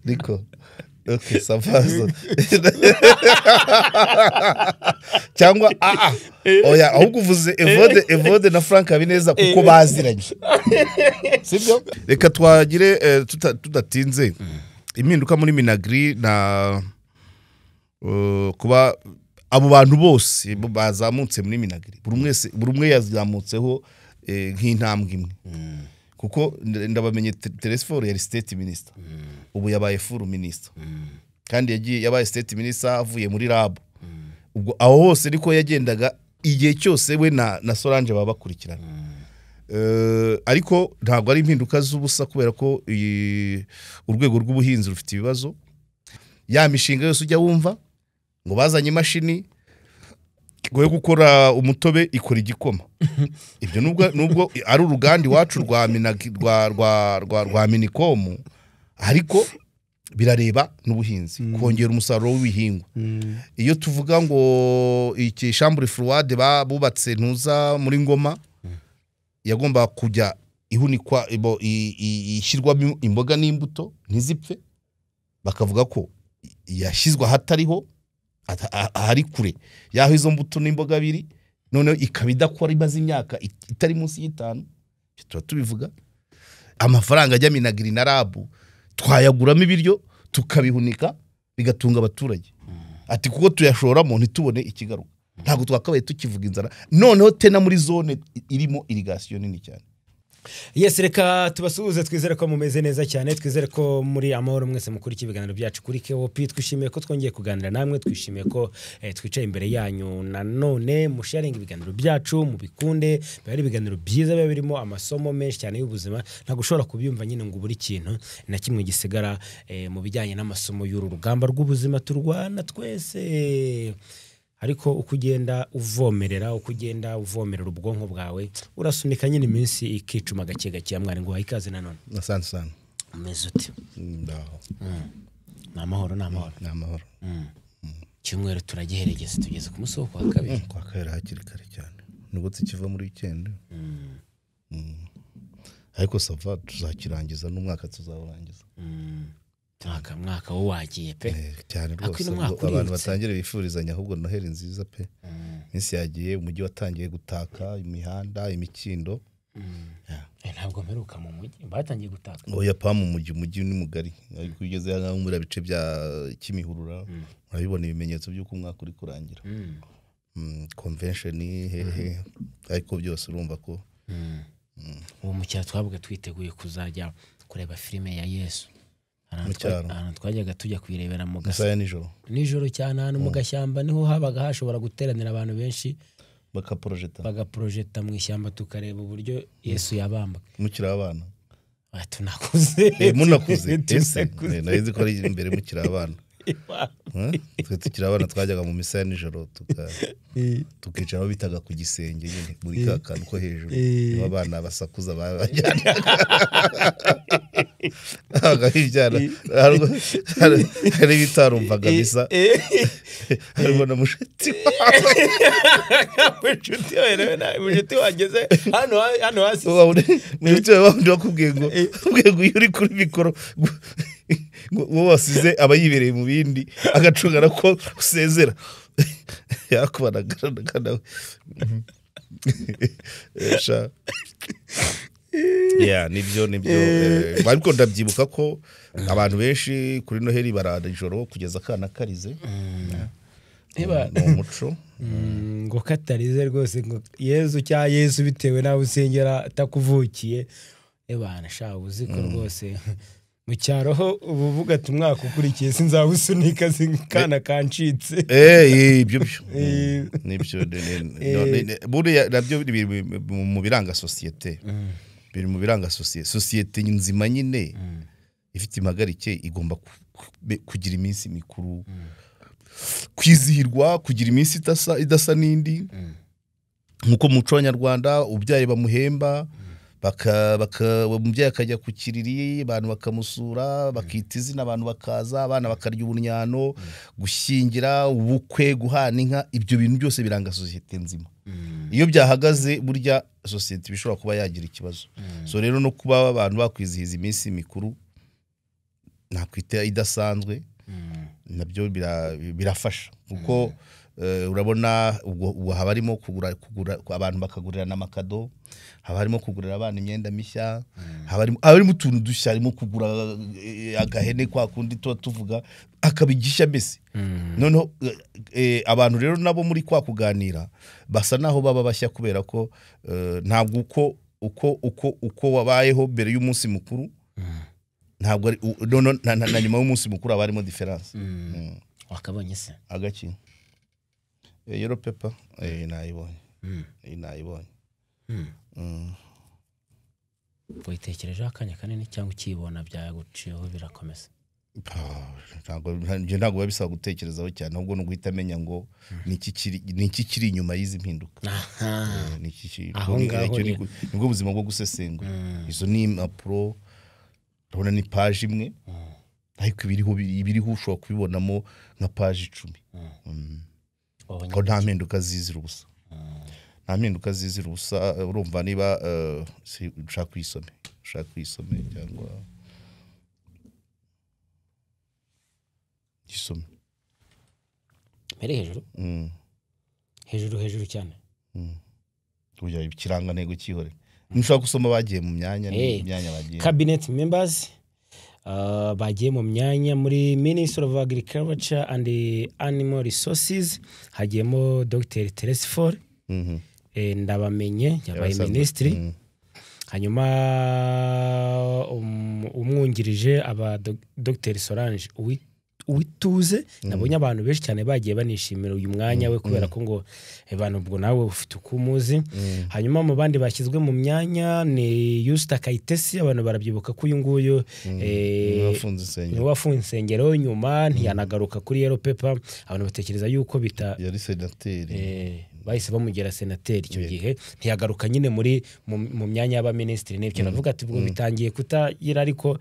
niko okay savazo cyangwa oya ahubwo uvuze Evode na Frank Habineza kuko baziranye sibyo reka twagire tudatinze impinduka muri Minagri na kuba abo bantu bose bazamutse muri Minagri buri umwe yazamutseho nk'intambwe imwe kuko ndabamenye Teresforo yari state minister ubu yabaye full minister kandi yagiye yabaye state minister avuye muri RAB ubwo aho hose niko yagendaga igihe cyose we na Solange baba bakurikirana ariko ntabwo ari impinduka z'ubusa kubera ko urwego rw'ubuhinzi rufite ibibazo ya mishinga yose ujya wumva ngo bazanye imashini ngo gukora umutobe ikora igikoma ibyo nubwo ari uruganda iwacu rwa rwa Minicom ariko birareba n'ubuhinzi kongera umusaruro w'ibihingwa iyo tuvuga ngo iki chambre froide bubatse ntuza muri Ngoma yagomba kujya ihunikwa ishyirwamo imboga n'imbuto ntizipfe bakavuga ko yashyizwe hatariho ahari kure yaho izo mbuto n'imboga biri none ikaba idakora imaze imyaka itari munsi y'itanu tuba tubivuga amafaranga ajya Minagri na RAB twayaguramo ibiryo tukabihunika bigatunga abaturage ati kuko tuyashoramo ntitubone ikigaruka ntago twakabaye tukivuga inzara noneho tena muri zone irimo irrigation nini cyane. Yes, reka tubasuhuze twizere ko mumeze neza cyane twizere ko muri amahoro mwese mukuri kibiganiro byacu kuri KOP twishimiye ko twongeye kuganira namwe twishimiye ko twicaye imbere yanyu nanone musharinga ibiganiro byacu mu bikunde bari ibiganiro byiza biba birimo amasomo menshi cyane y'ubuzima nta gushobora kubyumva nyine ngo buri kintu na kimwe gisigara mu bijyanye n'amasomo y'uru rugamba rw'ubuzima turwana twese ariko ukugenda uvomerera ubwonko bwawe urasunika nyine iminsi ikicuma gake gake ya mwari ngo hayikaze nanone asante sana mezuti ndaho namahoro cyumweru turagiheregeze tugeze ku musoko wa kabiri hakiri kare cyane nubwo tukiva muri weekend ariko sava tuzakirangiza n'umwaka tuzawurangiza mwaka wo wagiye pe cyane rwose abantu batangire bifurizanya ahubwo noheri nziza pe minsi yagiye umujyi watangiye gutaka imihanda imikindo ntabwo mperuka mu mujyi batangiye gutaka oya pa mu mujyi ni mugari kugeze hanga muri bice bya Kimihurura urabibona ibimenyetso by'uko umwaka uri kurangira convention hehe ariko byose urumva ko uwo mucyara twavuga twiteguye kuzajya kureba filime ya Yesu twajyaga tujya kwirebera mu gasaya nijoro cyane hano mu gashyamba niho habaga hashobora guteranira abantu benshi bagaprojecta mu ishyamba tukareba uburyo Yesu yabamba mukira abana tunakuze munakuze narizi ko ari imbere mukira abana tukira abana twajyaga mu misa ya nijoro tukicara bitaga ku gisenge nyine muri kakantu ko hejuru abana basakuza babajyana agahijyana hari bitarumvaga bisa harimo na mushuti wageze hano hasi mushuti wawe wakubwiye ngo iyo uri kuri mikoro ngo wasize abayibereye mu bindi agacungana ko usezera yakubanaga nawe nibyo ariko ndabyibuka ko abantu benshi kuri noheri barara ijoro kugeza akana karize umuco ngo katarize rwose ngo Yesu bitewe nawe usengera atakuvukiye ebana sha uziko rwose mu cyaro ubuvuga ati umwaka ukurikiye sinzawusunika kana kancitse ibyo nibyo buriya nabyo mu biranga societe biri mu biranga societe nzima nyine ifite impagarike igomba kugira iminsi mikuru kwizihirwa kugira iminsi idasa n'indi nkuko muco w'Abanyarwanda ubyaye bamuhemba umubyeyi akajya ku kiriri abantu bakamusura bakita izina abantu bakaza abana bakarya ubunyano gushyingira ubukwe guhana inka ibyo bintu byose biranga societe nzima iyo byahagaze burya society bishobora kuba yagira ikibazo. So rero no kuba abantu bakwizihiza iminsi mikuru nakwita idasanzwe nabyo birafasha kuko urabona ubwo haba harimo kugura abantu bakagurira n'amakado, haba harimo kugurira abana imyenda mishya, haba harimo utuntu dushya, harimo kugura agahene kwa kundi tuvuga akabigisha mbese. Noneho abantu rero nabo muri kwa kuganira basa naho baba bashya kubera ko ntabwo uko wabayeho mbere y'umunsi mukuru ntabwo ari na nyuma y'umunsi mukuru aba harimo difference. Wakabonye se agaki yellow pepper nayibonye nayibonye. Witekereje akanya kanini cyangwa ukibona byaguciyeho birakomeza? ntabwo babisaba gutekerezaho cyane, ahubwo no guhita amenya ngo niki kiri inyuma y'izi mpinduka. Nibwo buzima bwo gusesengura. Izo ni impapuro, urabona ni page imwe ariko ibiriho ushobora kubibonamo nka page 10. Ko nta mpinduka zizira ubusa. Nta mpinduka zizira ubusa. Urumva niba ushaka kwisome cyangwa gisome mere hejuru cyane. Uya ikirangantego cyihore ntushaka gusoma bagiye mu myanya n'imyanya bagiye. Cabinet members bagiye mu myanya muri Ministry of Agriculture and Animal Resources hagiyemo Dr. Teresfor ndabamenye yabaye ministry. Hanyuma umwungirije aba Dr. Solange Uwituze nabonye abantu benshi cyane bagiye banishimira uyu mwanya we kubera ko ngo abantu ubwo nawe ufite ukumuzi. Hanyuma mu bandi bashyizwe mu myanya ni Yusta Kayitesi, abantu barabyibuka ko uyu nguyu wafunze insengero nyuma ntiyanagaruka kuri Yellow Pepper. Abantu batekereza yuko yari senateri bahise bamugera senateri icyo gihe ntiyagaruka nyine mu myanya y'abaministri. N'ibyo navuga ati ubwo bitangiye kutagira ariko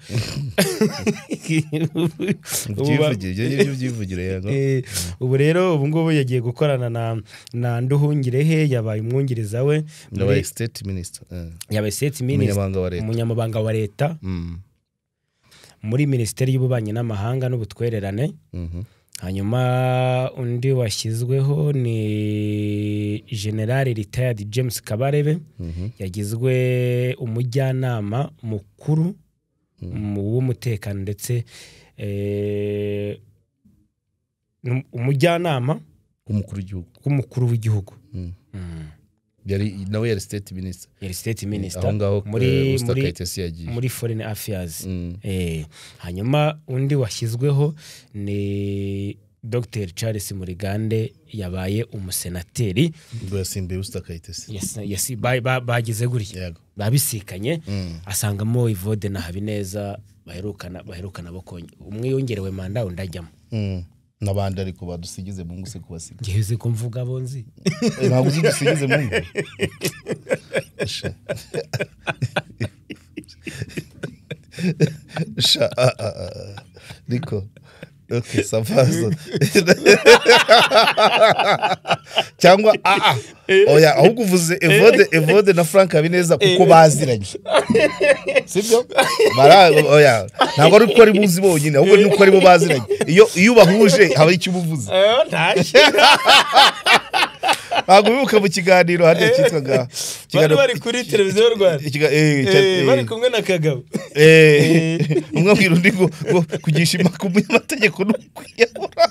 ubu rero ubu ngubu yagiye gukorana na Nduhungirehe yabaye umwungiriza we, yabaye state minister, umunyamabanga wa leta muri Minisiteri y'Ububanyi n'Amahanga n'Ubutwererane. Hanyuma undi washyizweho ni General Retired James Kabarebe, yagizwe umujyanama mukuru w'umutekano ndetse umujyanama w'umukuru w'igihugu. nawe yari state minister, muri foreign affairs. Hanyuma undi washyizweho ni Dr. Charles Murigande yabaye umusenateri. Ngo yasimbiye Usta Kayitesi. Yes, bagize gutya babisikanye asangamo Ivode na Habineza baherukana bokonye. Umwe yongerewe manda undajyamo. Nabandi ariko badusigize Mungu se kubasiga. Giheze ko mvuga bonzi. Ntabwo dusigize Mungu. Niko. Okay, safazo. Cyangwa oya ahubwo uvuze Evode na Frank Habineza kuko baziranye. Sibyo? Oya ntabwo ari uko ari muzi bonyine ahubwo ni uko ari bo baziranye. Iyo bahuje haba icyo ubuvuze. Ntabwo bibuka mu kiganiro hariya cyitwaga bari kuri televiziyo y'u Rwanda bari kumwe na Kagabo umwe abwira undi ngo kugisha impaka mu mategeko no kwiyahura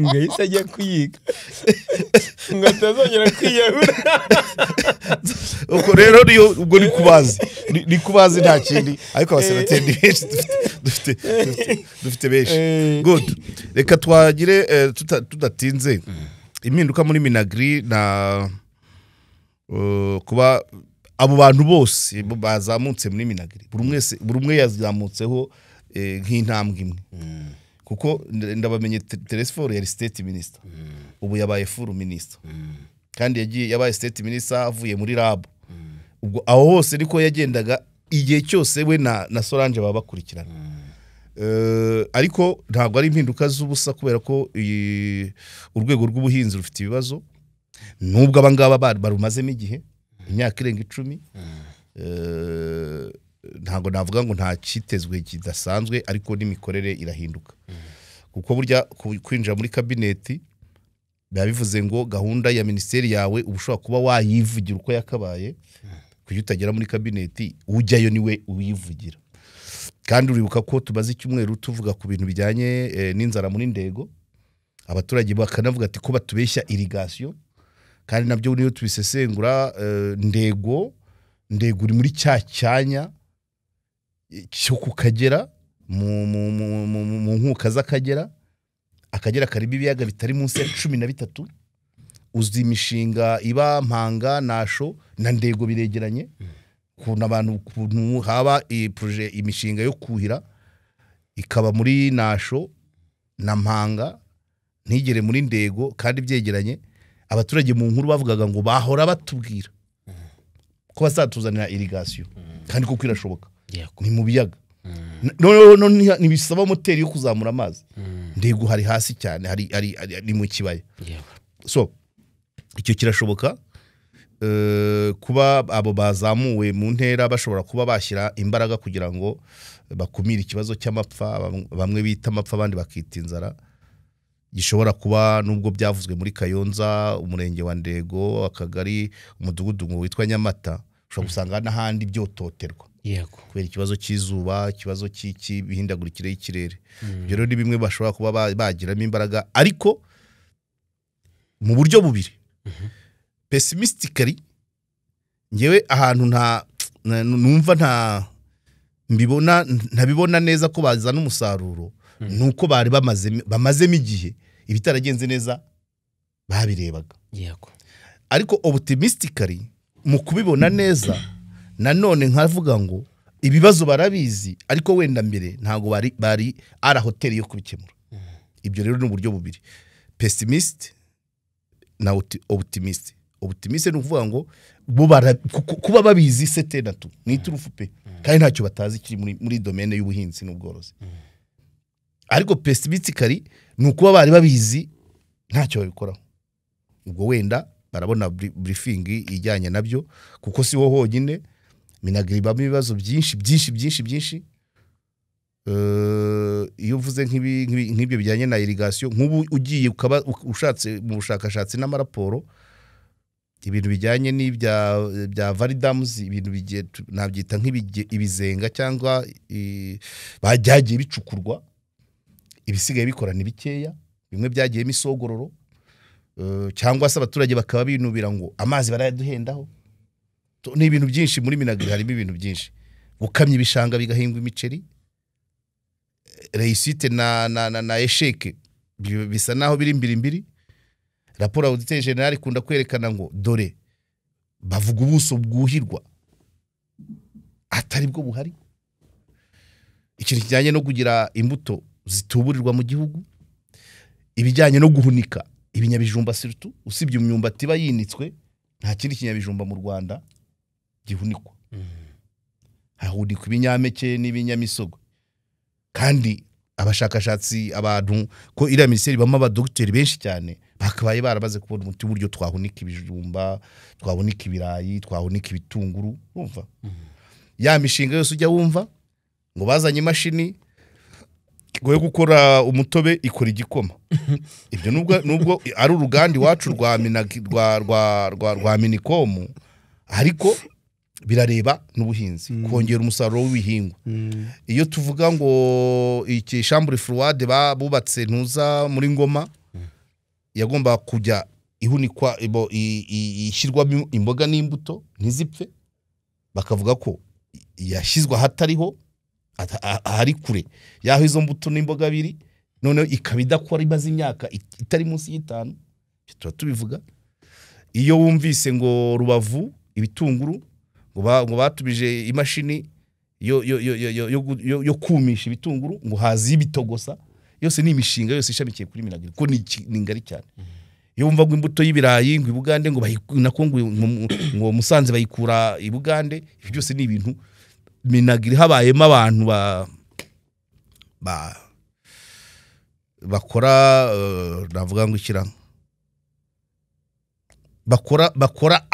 ngo yise ajya kuyiga ngo atazongera kwiyahura. Uko rero ubwo ni kubazi nta kindi ariko abasenateri benshi dufite benshi. Good, reka twagire tudatinze impinduka muri Minagri na kuba abo bantu bose bazamutse muri Minagri buri umwe yazamutseho nk'intambwe imwe kuko ndabamenye Teresfor yari state minister ubu yabaye full minister kandi yabaye state minister avuye muri RAB. Ubwo aho hose niko yagendaga igihe cyose we na Solange baba bakurikirana. Ariko ntabwo ari impinduka z'ubusa kubera ko urwego rw'ubuhinzi rufite ibibazo. nubwo abangaba barumazemo igihe imyaka irenga 10 ntago navuga ngo nta kitezwe kidasanzwe ariko n'imikorere irahinduka kuko burya kwinjira muri kabineti biba bivuze ngo gahunda ya ministeri yawe ubushobora kuba wayivugira uko yakabaye kuko utagera muri kabineti ujyayo niwe uyivugira kandi uribuka ko tubaze icyumweru tuvuga ku bintu bijyanye n'inzara muri ndego abaturage bakanavuga ati ko batubeshya irrigation kandi nabyo niyo tubisesengura ndego uri muri cyanya cyo kukagera mu nkuka z'Akagera karibi ibiyaga bitari munsi ya 13 uzi imishinga iba Mpanga Nasho na Ndego biregeranye kuna abantu kuntu haba projet imishinga yo kuhira ikaba muri Nasho na Mpanga ntigere muri Ndego kandi byegeranye abaturage mu nkuru bavugaga ngo bahora batubwira ko bazatuzanira irrigation kandi kuko irashoboka ni mu biyaga no nibisaba moteri yo kuzamura amazi Ndego hari hasi cyane hari mu kibaya so icyo kirashoboka kuba abo bazamuwe mu ntera bashobora kuba bashyira imbaraga kugira ngo bakumire ikibazo cy'amapfa bamwe bita amapfa abandi bakita inzara gishobora kuba nubwo byavuzwe muri Kayonza umurenge wa Ndego akagari umudugudu ngo witwa Nyamata ushobora gusanga n'ahandi byototerwa yego kubera ikibazo cy'izuba ikibazo cy'ibihindagurikire y'ikirere ibyo rero ni bimwe bashobora kuba bagiramo imbaraga ariko mu buryo bubiri pessimistically ngewe ahantu numva ntabibona neza ko bazana umusaruro nuko bari bamazemo igihe ibitaragenze neza babirebaga yego ariko optimistically mu kubibona neza nanone nkavuga ngo ibibazo barabizi ariko wenda mbere ntago bari ara hoteli yo kubikemura ibyo rero ni uburyo bubiri pessimist na optimist ni ukuvuga ngo kuba babizi sete na tu ni turufu pe kandi ntacyo batazi kiri muri domaine y'ubuhinzi n'ubworozi ariko pessimistically ni ukuba bari babizi ntacyo babikoraho ubwo wenda barabona briefing ijyanye nabyo kuko si ho honyine minagiribamo ibibazo byinshi iyo uvuze nk'ibyo bijyanye na irrigation nk'ubu ugiye ukaba ushatse mu bushakashatsi n'amaraporo ibintu bijyanye n'ibya validams ibintu nabyita nk'ibizenga cyangwa bajyagiye bicukurwa ibisigaye bikorana bikeya bimwe byagiyemo isogororo cyangwa se abaturage bakaba binubira ngo amazi barayaduhendaho ni ibintu byinshi muri minagiri harimo ibintu byinshi gukamya ibishanga bigahingwa imiceri réussite na échec bisa naho biri mbiri raporo auditeur general kunda kwerekana ngo dore bavuga ubuso bwuhirwa atari bwo buhari ikintu kijyanye no kugira imbuto zituburirwa mu gihugu ibijyanye no guhunika ibinyabijumba surtout usibye imyumbati bayinitswe nta kindi kinyabijumba mu Rwanda gihunikwa hahunikwa ibinyameke n'ibinyamisogo kandi abashakashatsi abantu ko iriya ministeri bama abadokiteri benshi cyane bakabaye barabaze kubona umuti buryo twahunika ibijumba twahunika ibirayi twahunika ibitunguru umva ya mishinga yose ujya wumva ngo bazanye imashini goye gukora umutobe ikora igikoma ibyo nubwo ari uruganda iwacu rwa Minicom ariko birareba n'ubuhinzi kongera umusaruro w'ibihingwa iyo tuvuga ngo iki chambre froide bubatse ntuza muri Ngoma yagomba kujya ihunikwa ishyirwamo imboga n'imbuto ntizipfe bakavuga ko yashyizwa hatariho ahari kure yaho izo mbuto n'imboga biri none ikabidakora imaze imyaka itari munsi y'itanu tubivuga iyo wumvise ngo Rubavu ibitunguru ngo batubije imashini yo kumisha ibitunguru ngo hazi ibitogosa yose ni imishinga yose ishamikiye kuri minagiri ko ni ngari cyane iyo wumva ngo imbuto y'ibirayi ngo ibugande ngo ngo Musanze bayikura ibugande ibyo byose ni ibintu minagiri habayemo abantu bakora navuga ngo ikira bakora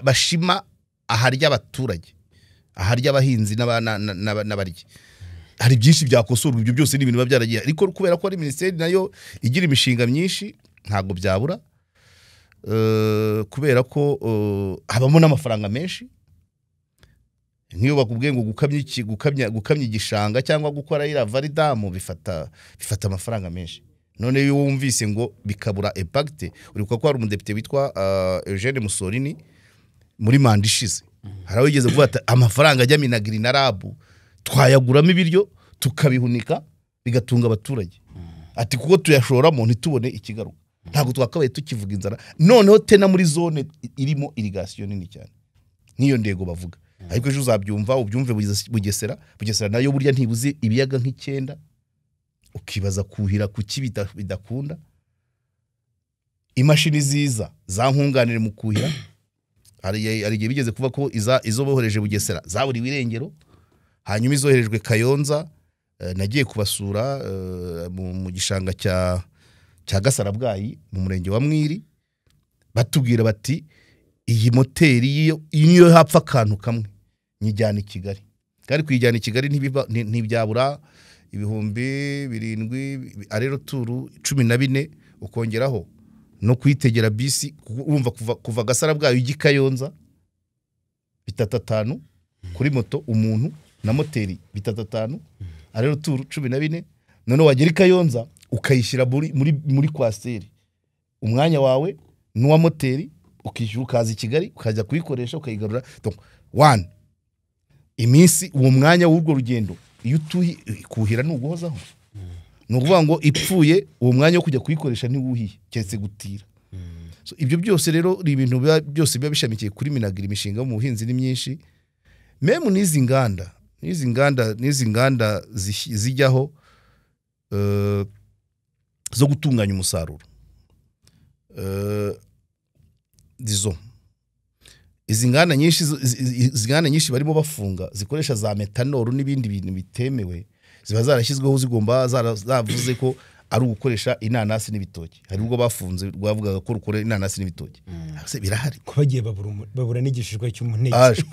bashima aharya abaturage, aharya abahinzi n'abaryi. Hari byinshi byakosorwa, ibyo byose ni ibintu biba byaragiye, ariko kubera ko ari minisiteri nayo igira imishinga myinshi ntabwo byabura, kubera ko habamo n'amafaranga menshi. Nk'iyo bakubwiye ngo gukamya igishanga cyangwa gukora iriya varidamu bifata amafaranga menshi. None iyo wumvise ngo bikabura impact, uribuka ko hari umudepite witwa Eugene Musolini muri manda ishize, harawigeze kuvuga ati amafaranga ajya Minagri na RAB twayaguramo ibiryo tukabihunika bigatunga abaturage, ati kuko tuyashoramo ntitubone ikigaruka, ntabwo twakabaye tukivuga inzara. Noneho tena muri zone irimo irrigation nini cyane nk'iyo ndego bavuga, ariko ejo uzabyumva ubyumve Bugesera nayo burya ntibuze ibiyaga nk'icyenda, ukibaza kuhira kuki bidakunda. Imashini ziza za nkunganire mu kuhira, hari igihe bigeze kuva ko izo bohereje Bugesera zaburiwe irengero, hanyuma izoherejwe Kayonza. Nagiye kubasura mu gishanga cya Gasarabwayi mu murenge wa Mwiri, batubwira bati iyi moteri iyo hapfa akantu kamwe nyijyana i Kigali, kandi kuyijyana i Kigali ntibyabura 7,000 arero turu 14 ukongeraho no kwitegera bisi, urumva kuva Gasarabwayi ujya Kayonza 3,500 kuri moto umuntu na moteri 3,500 arero turu 14. None wagera i Kayonza ukayishyira muri kwasiteri, umwanya wawe n'uwa moteri ukishyura, ukaza i Kigali ukajya kuyikoresha ukayigarura. Donc one iminsi uwo mwanya w'urwo rugendo iyo kuhira n'uguhozaho, nukuvuga ngo ipfuye uwo mwanya wo kujya kuyikoresha ntiwuhiye cyetse gutira. So ibyo byose rero ni ibintu byose biba bishamikiye kuri Minagri. Imishinga mu buhinzi ni myinshi, meme n'izi nganda zijyaho zo gutunganya umusaruro. Izi nganda nyinshi barimo bafunga zikoresha za metanol n'ibindi bintu bitemewe, ziba zarashyizweho zigomba zavuze ko ari ugukoresha inanasi n'ibitoki. Hari ubwo bafunze rwavugaga ko rukora inanasi n'ibitoki, birahari ko bagiye babura n'igishishwa cy'umuneke.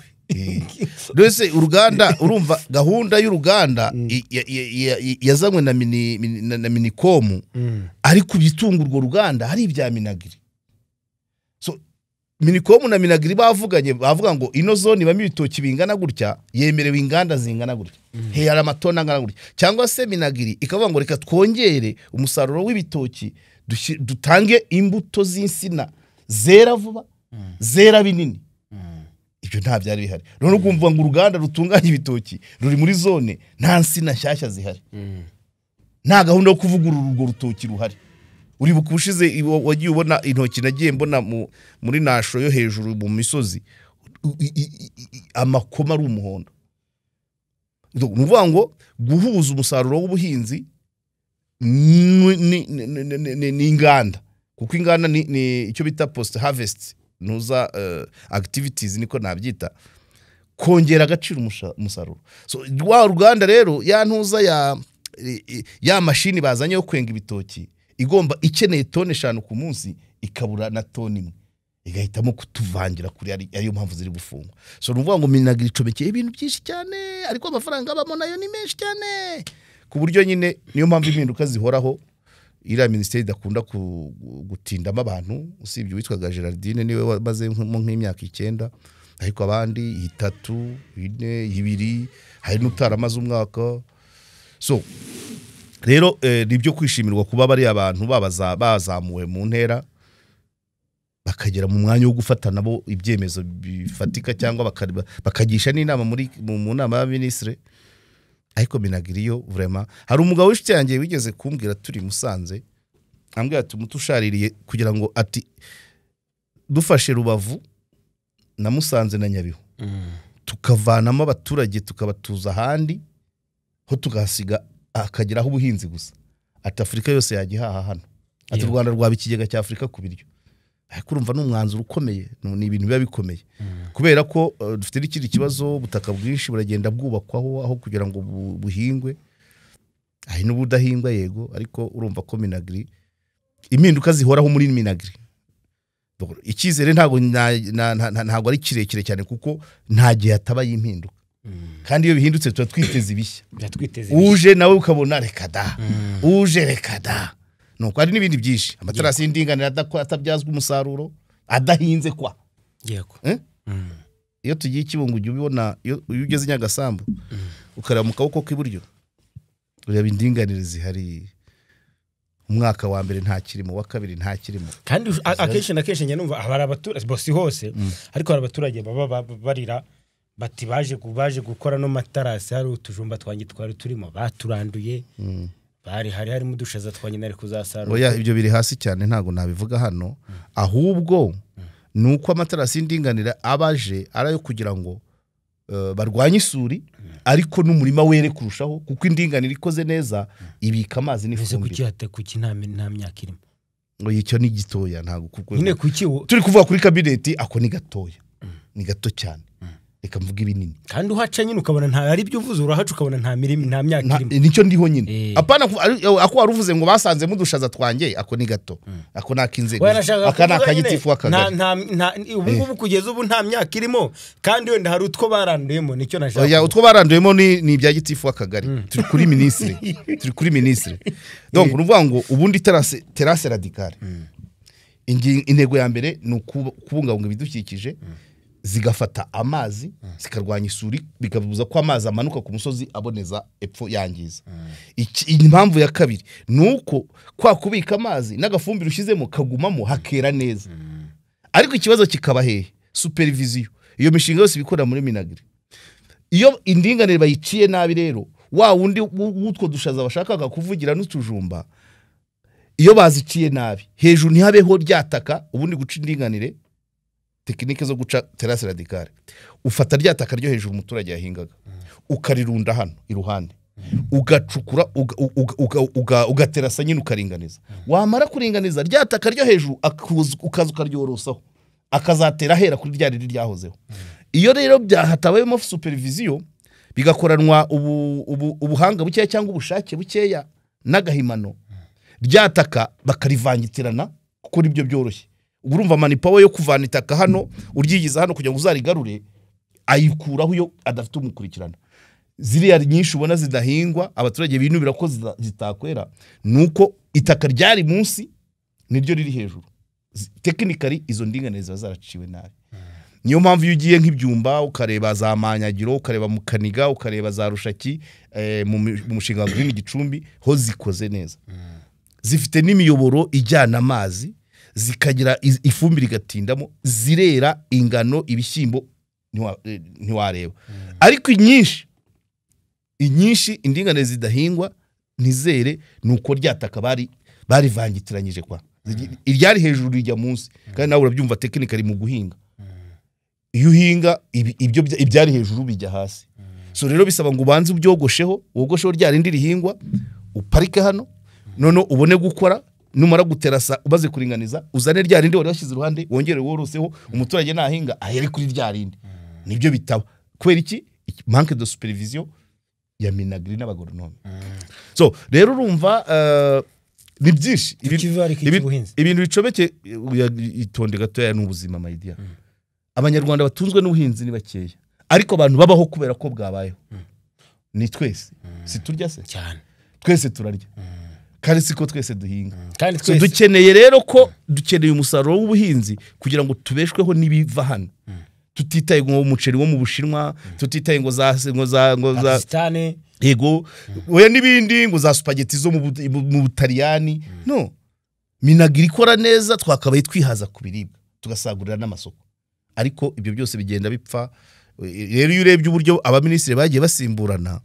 Rwese uruganda, urumva gahunda y'uruganda yazanywe na Minicom, ariko bitunga urwo ruganda hari ibya Minagri. So Minicom na Minagri bavuga ngo ino zone ibamo ibitoki bingana gutya, yemerewe inganda zingana gutya, hari amatona angana gutya. Cyangwa se Minagri ikavuga ngo reka twongere umusaruro w'ibitoki, dutange imbuto z'insina zera vuba, zera binini. Ibyo nta byari bihari. None ukumva ngo uruganda rutunganya ibitoki ruri muri zone nta nsina nshyashya zihari, nta gahunda yo kuvugurura urwo rutoki ruhari. Uri bukubushize wagiye ubona intoki nagiye mbona muri nasho yo hejuru mu misozi, amakoma ari umuhondo. Nuvuga ngo guhuza umusaruro w'ubuhinzi ni inganda, kuko inganda ni icyo bita post harvest nuza activities niko nabyita, kongera agaciro umusaruro. So wa ruganda rero yantuza ya mashini bazanye yo kwenga ibitoki igomba ikeneye tone 5 ku munsi, ikabura na tone 1, igahitamo kutuvangira kuri ariyo mpamvu ziri gufungwa. So nuvuga ngo Minagri icomekeye ibintu byinshi cyane, ariko amafaranga abamo nayo ni menshi cyane, ku buryo nyine niyo mpamvu impinduka zihoraho. Iriya minisiteri idakunda gutindamo abantu, usibye witwaga Gerardine niwe wabaze nk'imyaka 9, ariko abandi 3, 4, 2, hari n'utaramaze umwaka. So rero nibyo kwishimirwa kuba bari abantu bazamuwe mu ntera, bakagera mu mwanya wo gufata nabo ibyemezo bifatika, cyangwa bakagisha n'inama mu nama y'abaminisitiri. Ariko Minagri yo vraiment, hari umugabo w'inshuti yanjye wigeze kumbwira turi Musanze, ambwira ati umutushaririye kugira ngo ati dufashe Rubavu na Musanze na Nyabihu, tukavanamo abaturage tukabatuza ahandi ho tugasiga akageraho ubuhinzi gusa, ati Afrika yose yagihaha hano, ati Rwanda rwaba ikigega cya Afrika ku biryo. Ariko urumva n'umwanzuro ukomeye, ni ibintu biba bikomeye, kubera ko dufite n'ikindi kibazo, ubutaka bwinshi buragenda bwubakwaho aho kugira ngo buhingwe. Hari n'ubudahingwa yego, ariko urumva ko Minagri impinduka zihoraho muri Minagri. icyizere ntabwo ari kirekire cyane kuko nta gihe hataba y'impinduka kandi iyo bihindutse tuba twiteze ibishya uje nawe ukabona reka da uje reka da nuko hari n'ibindi byinshi amaterasi y'indinganire atabyazwa umusaruro adahinze kwa yego iyo tugiye Kibungo ujya ubibona iyo ugeze Nyagasambu ukareba mu kaboko k'iburyo ureba indinganire zihari umwaka wa mbere nta kirimo wa kabiri nta kirimo kandi akenshi na kenshi nyanumva abari abaturage bose hose ariko hari abaturage baba barira bati baje gukora no matarasi hari utujumba twanjye twari turimo baturanduye harimo udushaza twanye nari kuzasarura oya ibyo biri hasi cyane ntago nabivuga hano ahubwo nuko amatarasi y'indinganire abaje arayo kugira ngo barwanye isuri ariko n'umurima were kurushaho kuko indinganire ikoze neza ibika amazi n'ifumbire kuki nta myaka irimo ngo icyo ni gitoya ntago kuko nyine kuki turi kuvuga kuri kabineti ako ni gatoya ni gato cyane reka mvuga ibinini kandi uhaca nyine ukabona nta ari byo uvuze urahaca ukabona nta myaka irimo nicyo ndiho nyine apana ako waruvuze ngo basanze mudushaza twanjye ako ni gato ako nakinzego aka nakagitifu wakagari ubu kugeza ubu nta myaka irimo kandi wenda hari utwo baranduyemo nicyo nashaka oya utwo baranduyemo ni ibya gitifu wakagari turi kuri ministre donc nuvuga ngo ubundi terrasse radicale intego ya mbere ni kubungabunga ibidukikije zigafata amazi zikarwanya isuri bikabuza ko amazi amanuka ku musozi aboneza epfo yangiza impamvu ya kabiri nuko kwa kubika amazi n'agafumbire ushizemo kagumamo hakera neza ariko ikibazo kikaba hehe supervision iyo mishinga yose bikora muri Minagri iyo indinganire bayiciye nabi rero wa wundi wutwo dushaza bashakaga kuvugira n'utujumba iyo baziciye nabi hejuru ntihabeho ryataka ubundi guca indinganire tekinike zo guca terrasse radicale ufata ryataka ryo hejuru umuturage yahingaga ukarirunda hano iruhande ugacukura ugaterasa nyine ukaringaniza wamara kuringaniza ryataka ryo hejuru ukaza ukaryorosaho akazatera hera kuri rya riri ryahozeho iyo rero byahatabayemo supervision bigakoranwa ubuhanga bukeya cyangwa ubushake bukeya n'agahimano ryataka bakarivangitirana kuko ibyo byoroshye urumva manipawe yo kuvana itaka hano uryigiza hano kugira ngo uzarigarure ayikuraho iyo adafite umukurikirana ziriya nyinshi ubona zidahingwa abaturage binubira ko zitakwera nuko itaka ryari munsi niryo riri hejuru technically izo ndinganire ziba zaraciwe nabi niyo mpamvu iyo ugiye nk'ibyumba ukareba za Manyagiro ukareba mu Kaniga ukareba za Rushaki mu mushinga wa Green Gicumbi ho zikoze neza zifite n'imiyoboro ijyana amazi zikagira ifumbire igatindamo zirera ingano ibishyimbo ntiwareba ariko inyinshi indinganire zidahingwa nizere nuko ryataka bari vangitiranyije kwa iryari hejuru rijya munsi kandi nawe urabyumva technically mu guhinga iyo uhinga ibyo ibyari hejuru bijya hasi so rero bisaba ngo ubanze ubyogosheho wogosheho rya rindi rihingwa uparike hano none ubone gukora numara guterasa ubaze kuringaniza uzane rya rindi wari washyize iruhande wongere woroseho umuturage nahinga ahere kuri rya rindi nibyo bitaba kubera iki manque de supervision ya Minagri n'abagoronome so rero urumva ni byinshi ibintu bicobeke itonde gatoya n'ubuzima maidia abanyarwanda batunzwe n'ubuhinzi ni bakeya ariko abantu babaho kubera ko bwabayeho ni twese si turya se cyane twese turarya kandi siko twese duhinga so dukeneye rero ko dukeneye umusaruro w'ubuhinzi kugira ngo tubeshweho nibiva hano tutitaye ngo umuceri wo mu Bushinwa tutitaye ngo za Pakistan yego oya nibindi ngo za spaghetti zo mu Butaliyani no Minagri ikora neza twakabaye twihaza kubiribwa tugasagurira n'amasoko ariko ibyo byose bigenda bipfa rero iyo urebye uburyo abaminisitiri bagiye basimburana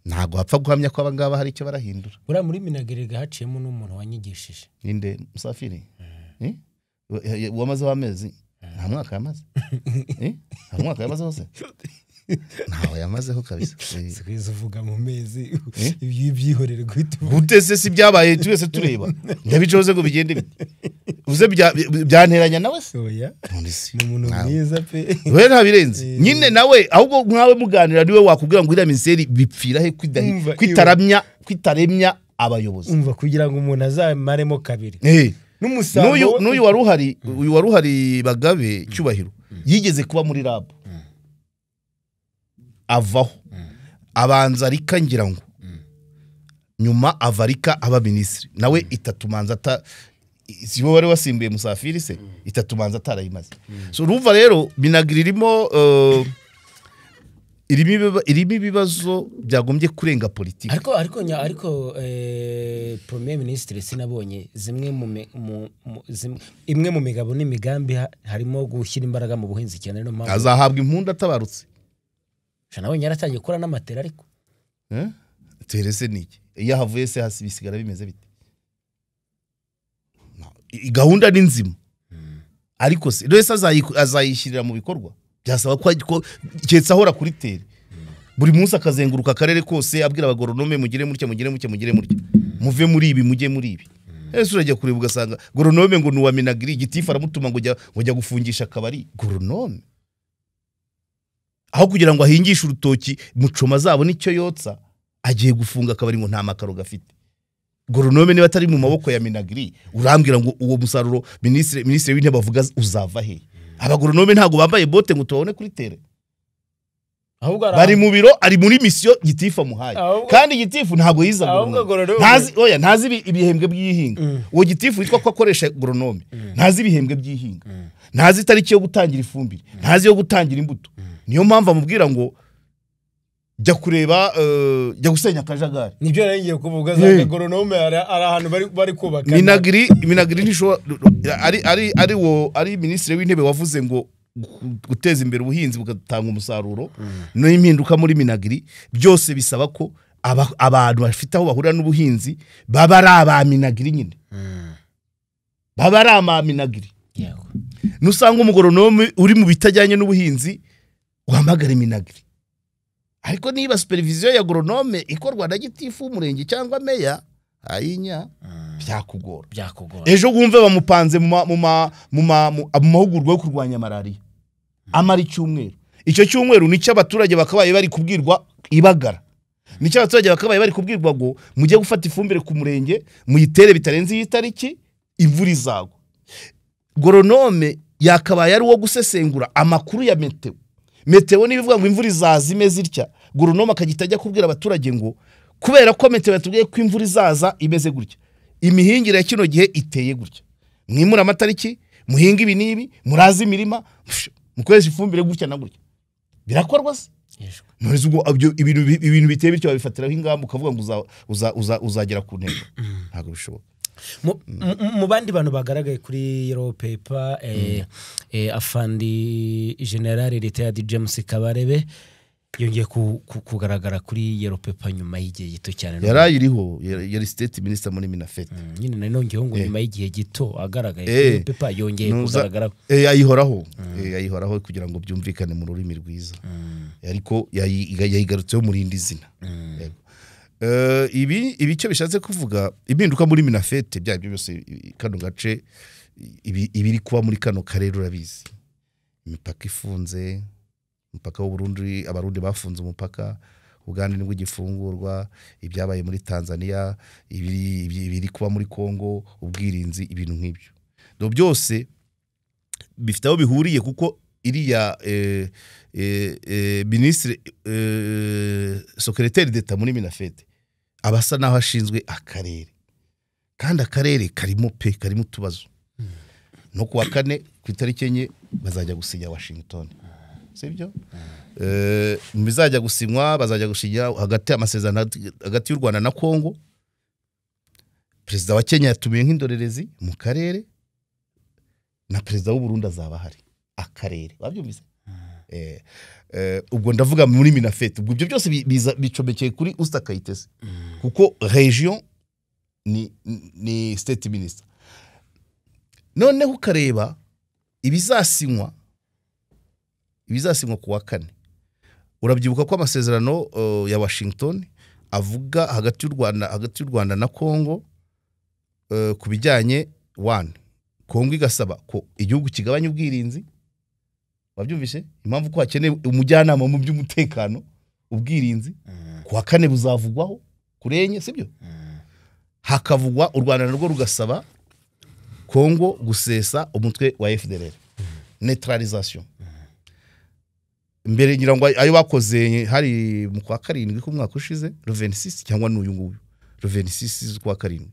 ntago hapfa guhamya ko abangaba hari icyo barahindura bura muri Minagri gahaciyemo n'umuntu wanyigishije ninde Musafiri wamaze wamezi nta mwaka yamaze nta mwaka yamaze hose ntawe yamazeho kabisa sikwiza uvuga mu mezi ibyihorere gutese si byabaye twese tureba ndabicoze ngo bigende uze byanteranya nawe se oya n'umuntu mwiza pe we ntabirenze nyine nawe ahubwo nkawe muganira niwe wakubwira ngo iriya minisiteri bipfira he kwitaremya abayobozi umva kugira ngo umuntu azamaremo kabiri n'uyu wari uhari Bagabe Cyubahiro yigeze kuba muri lab avaho abanza arika ngira ngo nyuma avarika aba ministre nawe itatumanza sibo wari wasimbuye Musafiri se itatumanza atarayimaze so ruva rero Minagri irimo ibibazo byagombye kurenga politiki ariko premier ministre sinabonye imwe mu migabo n'imigambi harimo gushyira imbaraga mu buhinzi cyane no mpamvu azahabwa impunda atabarutse nabonye yaratangiye gukora n'amatera ariko terese niki iyo havuye se hasi bisigara bimeze bite gahunda ni nzima ariko se rese azayishyirira mu bikorwa byasaba ko cyetse ahora kuri tere buri munsi akazenguruka akarere kose abwira abagoronome mugire mutya muve muri ibi mujye muri ibi ese urajya kureba ugasanga goronome ngo nuwa Minagri gitifu aramutuma ngo jya gufungisha akabari goronome aho kugira ngo ahingishe urutoki mucoma zabo nicyo yotsa agiye gufunga akabari ngo nta makaro gafite goronome niba atari mu maboko ya Minagri urambwira ngo uwo musaruro ministre w'intebe bavuga uzava he abagoronome ntago bambaye bote ngo tubone kuri tere bari mu biro ari muri mission gitifu amuhaye kandi gitifu ntago yiza ntazi ibihembwe by'ihinga uwo gitifu witwa ko akoresha goronome ntazi ibihembwe by'ihinga ntazi itariki yo gutangira ifumbire ntazi yo gutangira imbuto niyo mpamvu amubwira ngo jya kureba jya gusenya akajagari nibyo yarangiye kuvuga za goronome ari ahantu bari kubaka Minagri ntisho ari ministre w'intebe wavuze ngo guteza imbere ubuhinzi bugatanga umusaruro no impinduka muri Minagri byose bisaba ko abantu bafite aho bahurira n'ubuhinzi baba ari aba Minagri nyine baba ari ama Minagri nusanga umugoronome uri mu bitajyanye n'ubuhinzi uhamagara Minagri ariko niba supervision ya goronome ikorwa na gitifu umurenge cyangwa meya ayinya byakugora ejo gumve bamupanze mu mahugurwa yo kurwanya malaria amara icyumweru icyo cyumweru nicyo abaturage bakabaye bari kubwirwa ibagara nicyo abaturage bakabaye bari kubwirwa ngo mujye gufata ifumbire ku murenge muyitere bitarenze itariki imvura izagwa goronome yakabaye ari wo gusesengura amakuru ya meteo nibivuga ngo imvura izaza imeze itya goronome akagitajya kubwira abaturage ngo kubera ko meteo yatubwiye ko imvura izaza imeze gutya imihingire ya kino gihe iteye gutya mwimura amatariki muhinga ibi nibi murazi imirima mukoresha ifumbire gutya na gutya birakorwa se none ubwo ibintu biteye bityo babifatiraho ingamba ukavuga ngo uzagera ku ntego ntabwo bishoboka mu bandi bantu bagaragaye kuri Yellow Paper afandi General Retired James Kabarebe yongeye kugaragara kuri Yellow Paper nyuma y'igihe gito cyane yarayiriho yari state minister muri Minafete nyine nanongeho ngo nyuma y'igihe gito agaragaye kuri Yellow Paper yongeye kugaragara ayihoraho kugira ngo byumvikane mu rurimi rwiza ariko yayigarutseho muri indi zina ibi cyo bishatse kuvuga impinduka muri Minafete byabyo byose kano gace ibiri kuba muri kano karere urabizi imipaka ifunze umupaka w'u Burundi abarundi bafunze umupaka Uganda nibwo gifungurwa ibyabaye muri Tanzania ibiri kuba muri Kongo ubwirinzi ibintu nk'ibyo do byose bifite aho bihuriye kuko iriya ministre secrétaire d'État muri Minafete abasa naho ashinzwe akarere kandi akarere karimo tubazo no kuwa kane ku itariki enye bazajya gusinya Washington sibyo bizajya gusinywa bazajya gushinya hagati amasezerano hagati y'u Rwanda na Kongo Perezida wa Kenya yatumiye nk'indorerezi mu karere na Perezida w'u Burundi azaba hari akarere babyumvise ubwo ndavuga muri Minafete ubwo ibyo byose bicomekeye kuri Usta Kayitesi kuko region ni state minister none ukareba ibizasinywa kuwa kane urabyibuka ko amasezerano ya Washington avuga hagati y'u Rwanda na Kongo ku bijyanye Kongo igasaba ko igihugu kigabanya ubwirinzi wabyumvise impamvu ko hakeneye umujyanama mu by'umutekano ubwirinzi kuwa kane buzavugwaho kurenye sibyo hakavugwa u Rwanda narwo rugasaba Kongo gusesa umutwe wa FDLR neutralisation mbere ngira ngo ayo bakoze hari mu kwa karindwi ku mwaka ushize le 26 cyangwa n'uyu nguyu le 26 kwa karindwi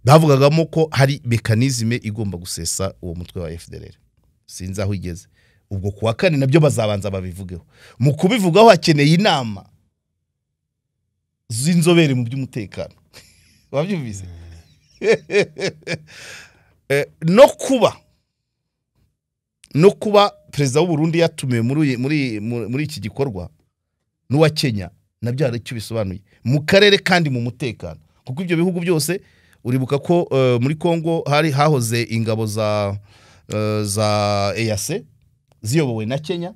bavugagamo ko hari mekanizme igomba gusesa uwo mutwe wa FDLR sinzi aho igeze ubwo kuwa kane nabyo bazabanza babivugeho mu kubivugaho hakeneye inama z'inzobere mu by'umutekano wabyumvise no kuba perezida w'u Burundi yatumiwe muri iki gikorwa n'uwa Kenya nabyo hari icyo bisobanuye mu karere kandi mu mutekano kuko ibyo bihugu byose uribuka ko muri Kongo hari hahoze ingabo za EAC ziyobowe na Kenya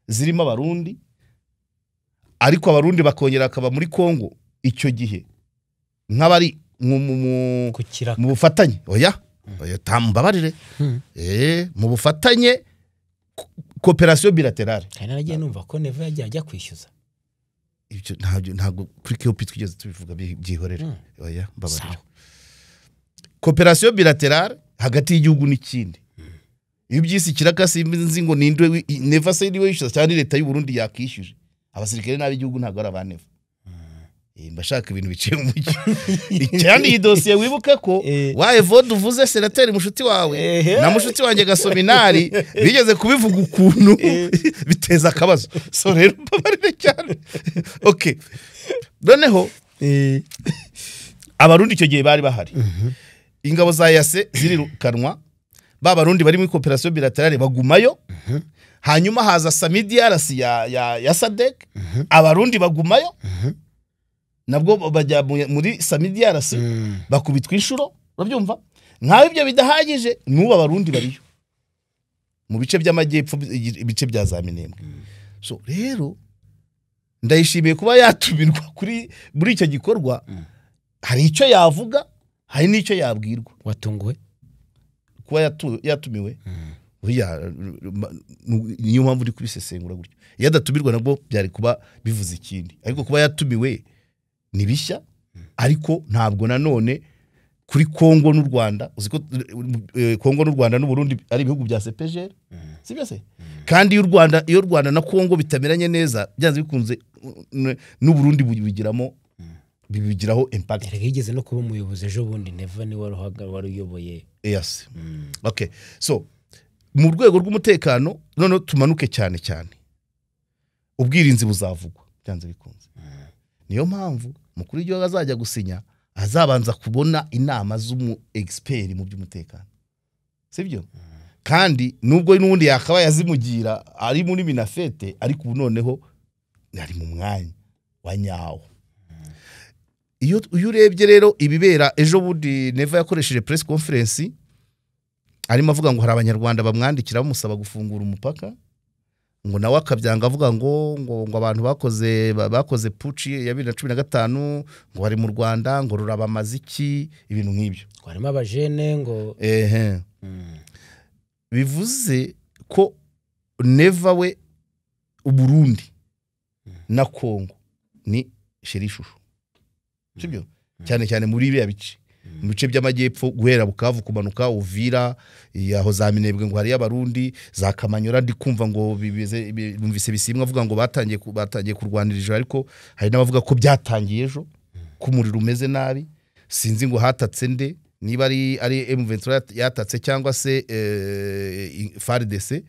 zirimo abarundi ariko abarundi bakongera akaba muri Kongo icyo gihe nk'abari mu bufatanye oya tambabarire mu bufatanye coopération bilatérale kandi nagiye numva ko Neva yajya kwishyuza ibyo ntabwo kuri KOP twigeze tubivuga byihorera oya mbabarira coopération bilatérale hagati y'igihugu n'ikindi iyo byisi kirakasi nzi ngo nindwe Neva se niwe yishyuza cyane leta y'u Burundi yakishyuje abasirikare n'ab'igihugu ntabwo ari abaneva mbashaka ibintu biciye mu mujyi cyane iyi dosiye wibuke ko wa Evode uvuze senateri mushuti wawe na mushuti wanjye Gasominari bigeze kubivuga ukuntu biteza akabazo so rero mbabarire cyane okay noneho abarundi icyo gihe bari bahari ingabo za yase zirirukanwa babarundi bari muri coopération bilatérale bagumayo hanyuma haza Samidiaras ya Sadek abarundi bagumayo nabwo bajya muri Samidiaras bakubitwa inshuro babyumva nkaho ibyo bidahagije nuba abarundi bariyo mu bice by'amajyepfo ibice bya za Minembwe so rero ndayishimiye kuba yatumirwa muri icyo gikorwa hari icyo yavuga hari n'icyo yabwirwa watunguwe kuba yatumiwe niyo mpamvu uri kubisesengura gutyo iyo adatumirwa nabwo byari kuba bivuze ikindi ariko kuba yatumiwe ni bishya ariko ntabwo nanone kuri Kongo n'u Rwanda uziko Kongo n'u Rwanda n'u Burundi ari ibihugu bya CPGL sibyo se kandi iyo Rwanda na Kongo bitameranye neza byanze bikunze n'u Burundi bibigiraho impact yigeze no kuba umuyobozi ejo bundi Neva ni wari uyoboye yes okay so mu rwego rw'umutekano none tumanuke cyane ubwirinzi buzavugwa byanze bikunze niyo mpamvu mukuru w'igihugu azajya gusinya azabanza kubona inama z'umu expert mu by'umutekano sibyo kandi nubwo n'ubundi yakaba yazimugira ari muri Minafete ariko ubu noneho ari mu mwanya wa nyawo iyo urebye rero ibibera ejo bundi Neva yakoresheje press conference arimo avuga ngo hari abanyarwanda bamwandikira bamusaba gufungura umupaka ngo nawe akabyanga avuga ngo abantu bakoze puci ya 2015 ngo bari mu Rwanda ngo rurabamaze iki ibintu nk'ibyo harimo abajene ngo bivuze ko Neva we uburundi na Kongo ni sherishusho sibyo cyane muri biya bice mu bice by'amajyepfo guhera Bukavu kumanuka Uvira yaho za Minembwe ngo hari abarundi za Kamanyora ndi kumva ngo bumvise bisimwa avuga ngo batangiye kurwanirije ariko hari n'abavuga ko byatangiye ejo kumuriro umeze nabi sinzi ngo hatatse nde niba ari M23 yatatse cyangwa se FARDC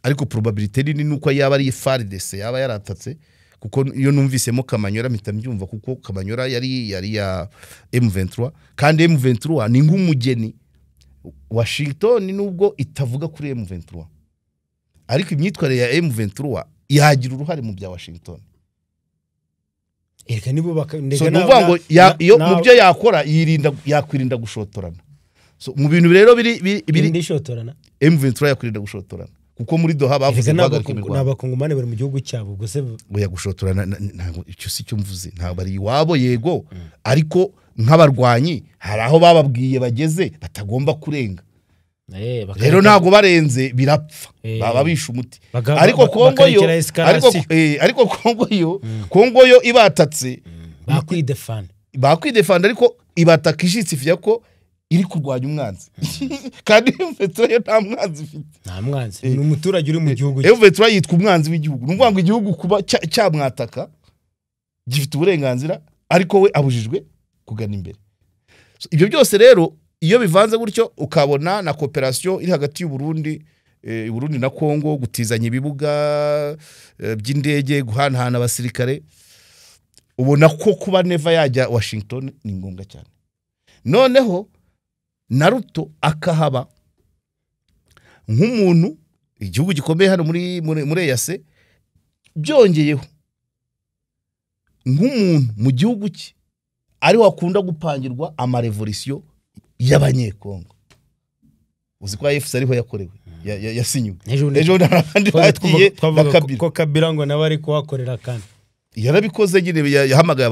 ariko probabilité ni nuko yaba ari FARDC yaba yaratatse kuko iyo numvisemo Kamanyora mpita mbyumva kuko Kamanyora yari ya M23 kandi M23 ni nk'umugeni Washington nubwo itavuga kuri M23 ariko imyitwarire ya M23 yagira uruhare mu bya Washington eka nibo so ngo iyo mu byo yakora yakwirinda gushotorana so mu bintu rero biri ndishotorana M23 yakwirinda gushotorana kuko muri Doha bavuze n'abakongomane bari mu gihugu cyabo gose oya gushotorana ntabwo icyo si cyo mvuze ntabwo bari iwabo yego ariko nk'abarwanyi hari aho bababwiye bageze batagomba kurenga rero ntabwo barenze birapfa baba bisha umuti ariko Kongo yo ibatatse bakwidefanda ariko ibataka ishitsifya ko iri kurwanya umwanzi kandi M23 yo nta mwanzi ifite nta mwanzi ni umuturage uri mu gihugu M23 yitwa umwanzi w'igihugu n'ubwo ngo igihugu kuba cyamwataka gifite uburenganzira ariko we abujijwe kugana imbere. Ibyo byose rero iyo bivanze gutyo ukabona na cooperation iri hagati y'u Burundi Burundi na Kongo gutizanya ibibuga by'indege guhanahana abasirikare ubona ko kuba neva yajya Washington ni ngombwa cyane. Noneho Naruto akahaba nk'umuntu igihugu gikomeye hano muri EAC byongeyeho nk'umuntu mu gihugu cye ari wakunda gupangirwa amarevolution y'abanyekongo. Uzi ko AFC ariho yakorewe yasinywe ejo n'abandi bagiye ko Kabila ngo nawe ari kuhakorera kandi yarabikoze nyine yahamagaye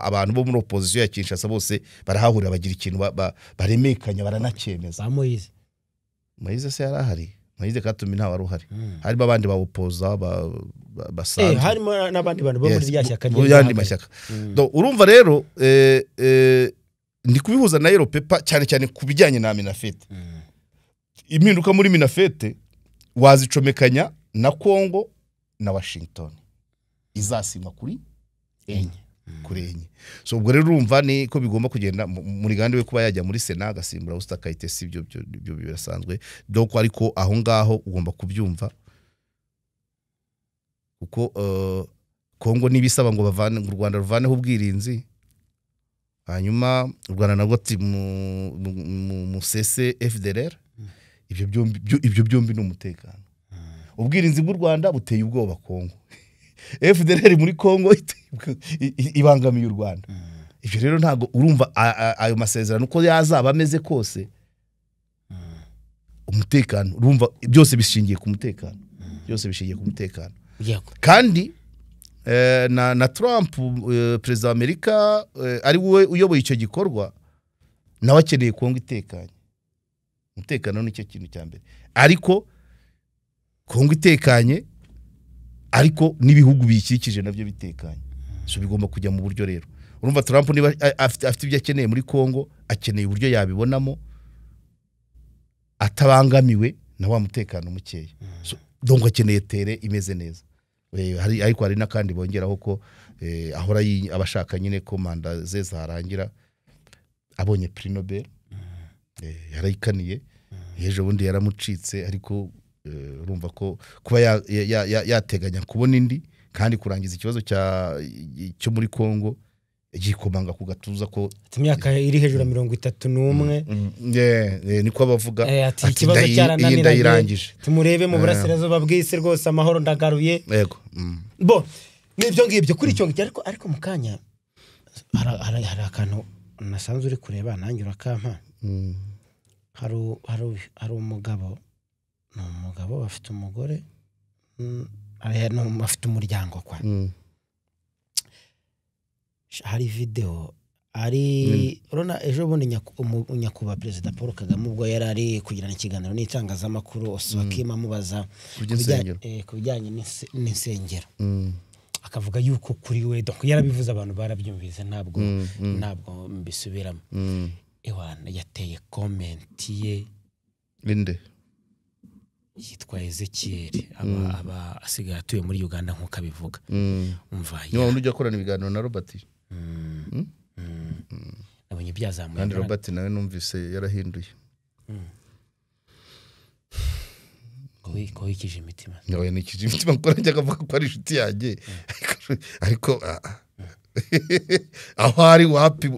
abantu bo muri opposition ya Kinshasa bose barahahurira bagira ikintu baremekanya baranakemeza. Moise se yarahari Moise Katumbi nta wari uhari harimo abandi ba opposa basanzwe harimo n'abandi bantu bo muri ryashyaka yandi mashyaka. Urumva rero ndi kubihuza na Europe cyane cyane kubijyanye na Minafete. Impinduka muri Minafete wazicomekanya na Kongo na Washington izasinywa kuri enye. So ubwo rero urumva ni ko bigomba kugenda muri gande we kuba yajya muri Sena agasimbura Usta Kayitesi ibyo birasanzwe. Donc ariko aho ngaho ugomba kubyumva uko Kongo nibisaba ngo bavane u Rwanda ruvaneho ubwirinzi hanyuma u Rwanda nabwo ati mu CC FDLR ibyo byombi n'umutekano. Ubwirinzi bw'u Rwanda buteye ubwoba Kongo. FDLR muri Kongo ibangamiye u Rwanda. Ibyo rero ntago urumva ayo masezerano uko yazaba ameze kose umutekano urumva byose bishingiye ku mutekano. Byose bishingiye ku mutekano. Kandi na Trump president wa Amerika ari we uyoboye icyo gikorwa nawe akeneye Kongo itekanye. Umutekano ni cyo kintu cya mbere. Ariko Kongo itekanye ariko n'ibihugu bikikije nabyo bitekanye. So bigomba kujya mu buryo rero. Urumva Trump niba afite ibyo akeneye muri Kongo akeneye uburyo yabibonamo atabangamiwe na wa mutekano mukeya. So donc akeneye tere imeze neza. Ariko hari nakandi bongeraho ko ahora abashaka nyine ko manda ze zarangira abonye Prix Nobel yarayikaniye ejo bundi yaramucitse ariko urumva ko kuba yateganya kubona indi kandi kurangiza ikibazo cyo muri Kongo gikomanga ku gatuza ko imyaka iri hejuru 31 niko abavuga ati ikibazo cyarananiranye tumurebe mu burasirazuba bw'isi rwose amahoro ndagaruye yego bo nibyo ngibyo kuri cyo ariko mukanya hari akantu nasanze uri kureba nanjye urakampa hari umugabo afite umugore afite umuryango kwa hari video ari urona ejo bundi nyakuba President Paul Kagame ubwo yarari kugirana ikiganiro n'itangazamakuru Oswakima mubaza kubijyanye n'insengero akavuga yuko kuri we donc yarabivuze abantu barabyumvise ntabwo mbisubiramo ewana yateye comment ye inde yitwa Ezekiel aba asigaye atuye muri Uganda nkuko abivuga umva niba ujya korana ibiganiro na Robert nabonye byazamuye kandi Robert nawe numvise yarahinduye ko ikije imitima nawe nikije imitima ko njya kavuga ko ari inshuti yanjye ariko aho ari wapi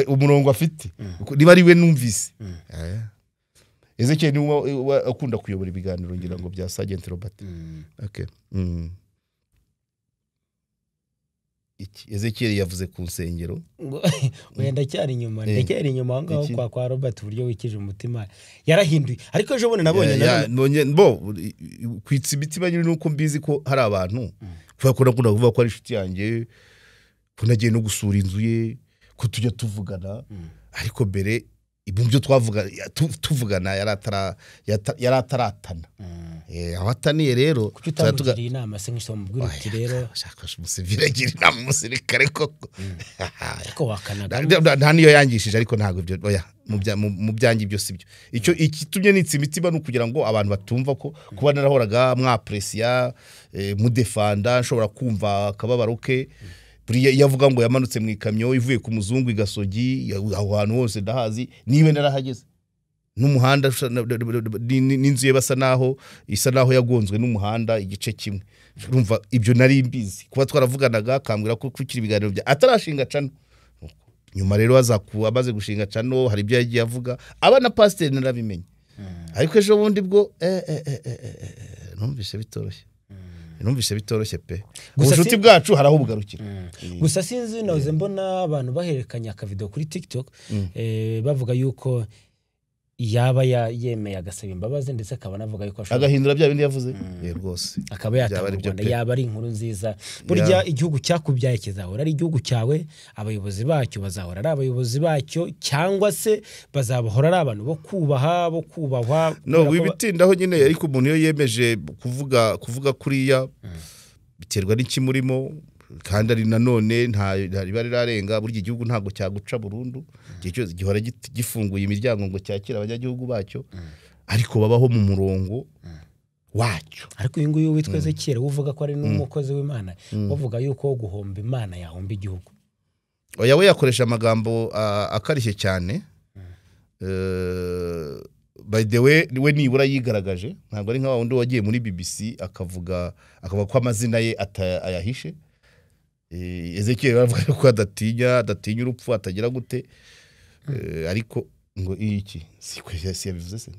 umurongo afite niba ari we numvise Ezekiel ni akunda kuyobora ibiganiro ngira ngo bya Sergeant Robert okay Ezekiel yavuze ku nsengero wenda cyari inyuma ngaho kwa Robert buryo wikije umutima yarahinduye ariko ejo bone nabonye kwitsa imitima nyine nuko mbizi ko hari abantu bakora kuvuga ko ari inshuti yanjye kunagiye no gusura inzu ye ko tujya tuvugana ariko mbere ibyo tuvugana yarataratana abataniye rero tutatugira inama se nk'isho mubwira uti rero shakasha umusivile gira inama umusirikare koko ariko wakanaga nta niyo yangishije ariko ntago ibyo oya mu byangi byose ibyo icyo ikitumye nitse imitima no kugira ngo abantu batumva ko kuba narahoraga mwapresiya mudefanda nshobora kumva akababaro ke buriya yavuga ngo yamanutse mu ikamyo ivuye ku muzungu igasogi aho hantu hose ndahazi niwe narahageze n'umuhanda n'inzu ye basa naho isa naho yagonzwe n'umuhanda igice kimwe urumva ibyo nari mbizi kuba twaravuganaga kambwira ko kukiri ibiganiro bya atarashinga cano nyuma rero azakuba amaze gushinga cano hari ibyo yagiye avuga abana pasiteri narabimenye ariko ejo bundi bwo numvise bitoroshye pe ubucuti bwacu haraho bugarukira gusa sinzi nawe mbona abantu baherekanya akavideo kuri TikTok bavuga yuko yaba yemeye agasaba imbabazi ndetse akaba navuga yuko agahindura bya bindi yavuze rwose akaba yatanga yaba ari inkuru nziza burya igihugu cyakubyaye kizahora ari igihugu cyawe abayobozi bacyo bazahora ari abayobozi bacyo cyangwa se bazabahora ari abantu bo kubaha bo kubahwa no wibitindaho nyine ariko umuntu yo yemeje kuvuga kuriya biterwa n'ikimurimo kandi ari nanone nta bari rarenga burya igihugu ntago cyaguca burundu cyo gihora gifunguye imiryango ngo cyakira abanyagihugu bacyo ariko babaho mu murongo wacyo ariko uyu nguyu witwa Ezekiel uvuga ko ari n'umukozi w'Imana bavuga yuko guhomba Imana yahomba igihugu oya we yakoresha amagambo akarishye cyane by the way we nibura yigaragaje ntabwo ari nka wundi wagiye muri BBC akavuga ko amazina ye ayahishe Ezekiel bavuga ko adatinya urupfu atagira gute ariko ngo iki si yabivuze se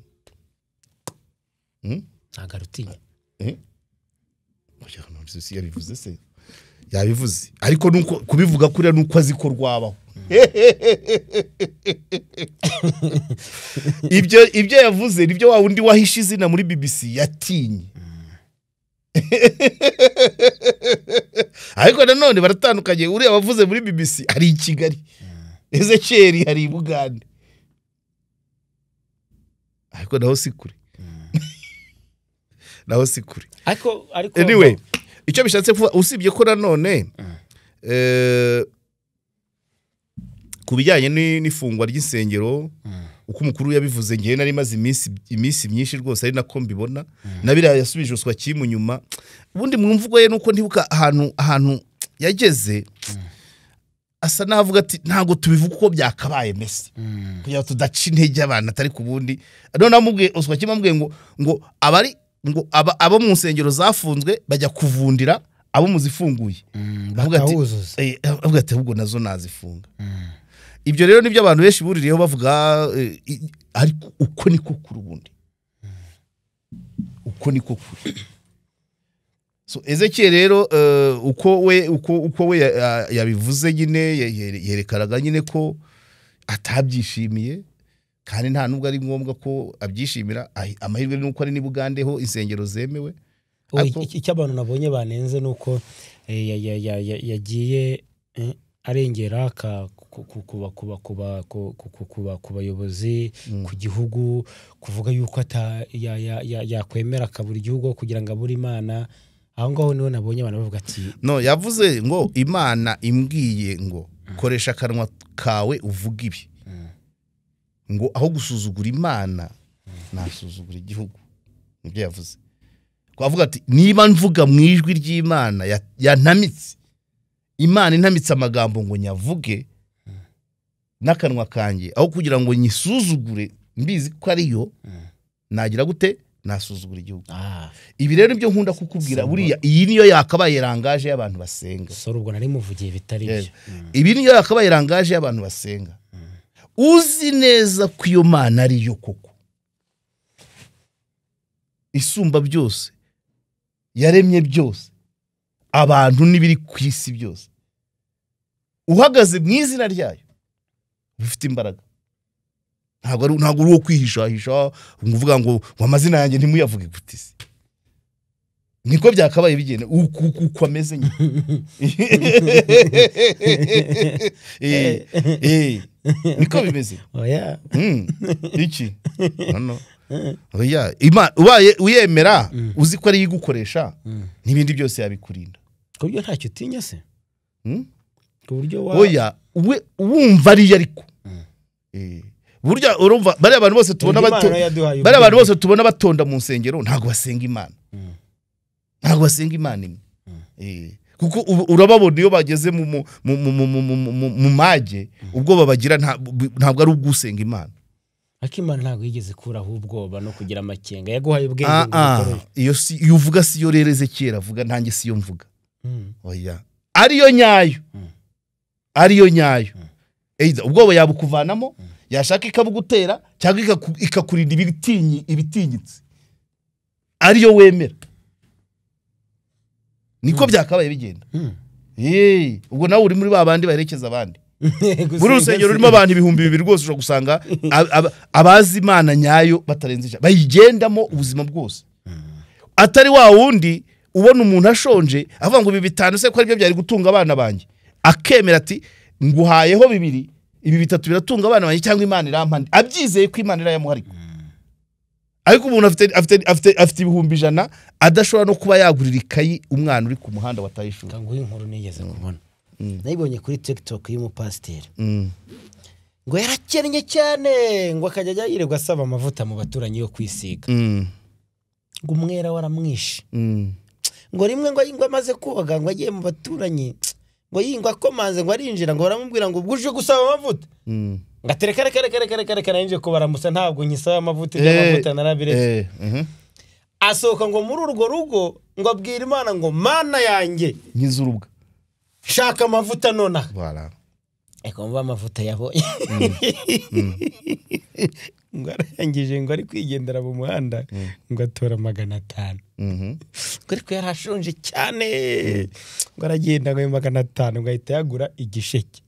agarutinya oya no si yabivuze se yabivuze ariko nuko kubivuga kuri nuko aziko rwabaho ibyo yavuze nibyo wa wundi wahishe izina muri BBC yatinye ariko nanone baratandukanye uri abavuze muri BBC ari i Kigali Ezekiel hari i Bugande ariko naho sikuri ariko anyway icyo bishatse kuvuga usibye ko nanone kubijyanye n'ifungwa ry'isengero uko umukuru yabivuze ngiye nari maze iminsi myinshi rwose ari nako mbibona nabira yasubije uswa kimu nyuma ubundi mwumvugo ye nuko ndibuka ahantu yageze asa navuga ati ntago tubivuga uko byakabaye Messi kugira tudaca intege abana atari kubundi none amubwiye uswa kimu amubwiye ngo abari ngo abo mu nsengero zafunzwe bajya kuvundira abo muzifunguye bavuga ati ahubwo nazo nazifunga ibyo rero nibyo abantu benshi buririyeho bavuga ariko uko niko kuri ubundi uko niko kuri so Ezekiel rero uko we yabivuze nyine yerekanaga nyine ko atabyishimiye kandi nta nubwo ari ngombwa ko abyishimira amahirwe nuko ari ni Bugande ho insengero zemewe icyo abantu nabonye banenze nuko yagiye arengera ku bayobozi ku gihugu kuvuga yuko yakwemera akabura igihugu kugira ngo abure Imana aho ngaho niho nabonye abantu bavuga ati no yavuze ngo Imana imbwiye ngo koresha akanwa kawe uvuga ibi ngo aho gusuzugura Imana nasuzugura igihugu nibyo yavuze kwavuga ati niba mvuga mu ijwi ry'Imana yantamitse Imana intamitse amagambo ngo nyavuge n'akanwa kanjye aho kugira ngo nyisuzugure mbizi ko ariyo nagira gute nasuzugura igihugu ibi rero nibyo nkunda kukubwira buriya iyi niyo yakabaye rangaje y'abantu basenga soro ubwo nari muvugiye bitari byo ibi niyo yakabaye rangaje y'abantu basenga uzi neza ko iyo Mana ariyo koko isumba byose yaremye byose abantu nibiri ku isi byose uhagaze mu izina ryayo ufite imbaraga ntabwo uri wo kwihishahisha nguvuga ngo amazina yanjye ntimuyavuge gutise niko byakabaye bigenda uko ameze nyine niko bimeze oya iki hano oya ubaye uyemera uzi ko ari yigukoresha n'ibindi byose yabikurinda ku buryo ntacyo utinya se ku buryo oya wumva ari ariko burya urumva bari abantu bose tubona batonda mu nsengero ntago basenga Imana imwe kuko urababona iyo bageze mu mage ubwoba bagira ntabwo ari ubwusenga Imana Imana ntabwo yigeze kuraho ubwoba no kugira amakenga yaguhaye ubwenge iyo uvuga si yo rero Ezekiyeli avuga ntange si yo mvuga oya ariyo nyayo ubwoba yabukuvanamo yashaka ikabugutera cyangwa ikakurinda ibitinyitse ariyo wemera niko byakabaye bigenda ubwo nawe uri muri babandi baherekeza abandi muri rusengero rurimo abantu 2,000 rwose ushobora gusanga abazi Imana nyayo batarenze bayigendamo ubuzima bwose atari wa wundi ubona umuntu ashonje avuga ngo ibi 5 se ko ari byo byari gutunga abana banjye akemera ati nguhayeho 2 ibi 3 biratunga abana banjye cyangwa Imana irampande abyizeye ko Imana irayamuharika ariko umuntu afite 100,000 adashobora no kuba yagurira ikayi umwana uri ku muhanda watayishura kanguye inkuru nigeze kubona nayibonye kuri TikTok y'umupasiteri ngo yarakennye cyane ngo akajya yirirwa asaba amavuta mu baturanyi yo kwisiga ngo umwera waramwishe ngo rimwe ngo amaze koga ngo agiye mu baturanyi ngo yingwa komanze ngo arinjira ngo baramubwira ngo ubwuje gusaba amavuta ngatereka nanje ko baramusa ntabwo nkisaba amavuta y'amavuta narabiretse asohoka ngo muri urwo rugo ngo abwira Imana ngo Mana yanjye nkizurubwa shaka amavuta nona voilà ekomba amavuta yabonye ngo arangije ngo ari kwigendera mu muhanda ngo atora 500 ngo ariko yarashonje cyane ngo aragenda ngo 500 ngo ahita yagura igisheke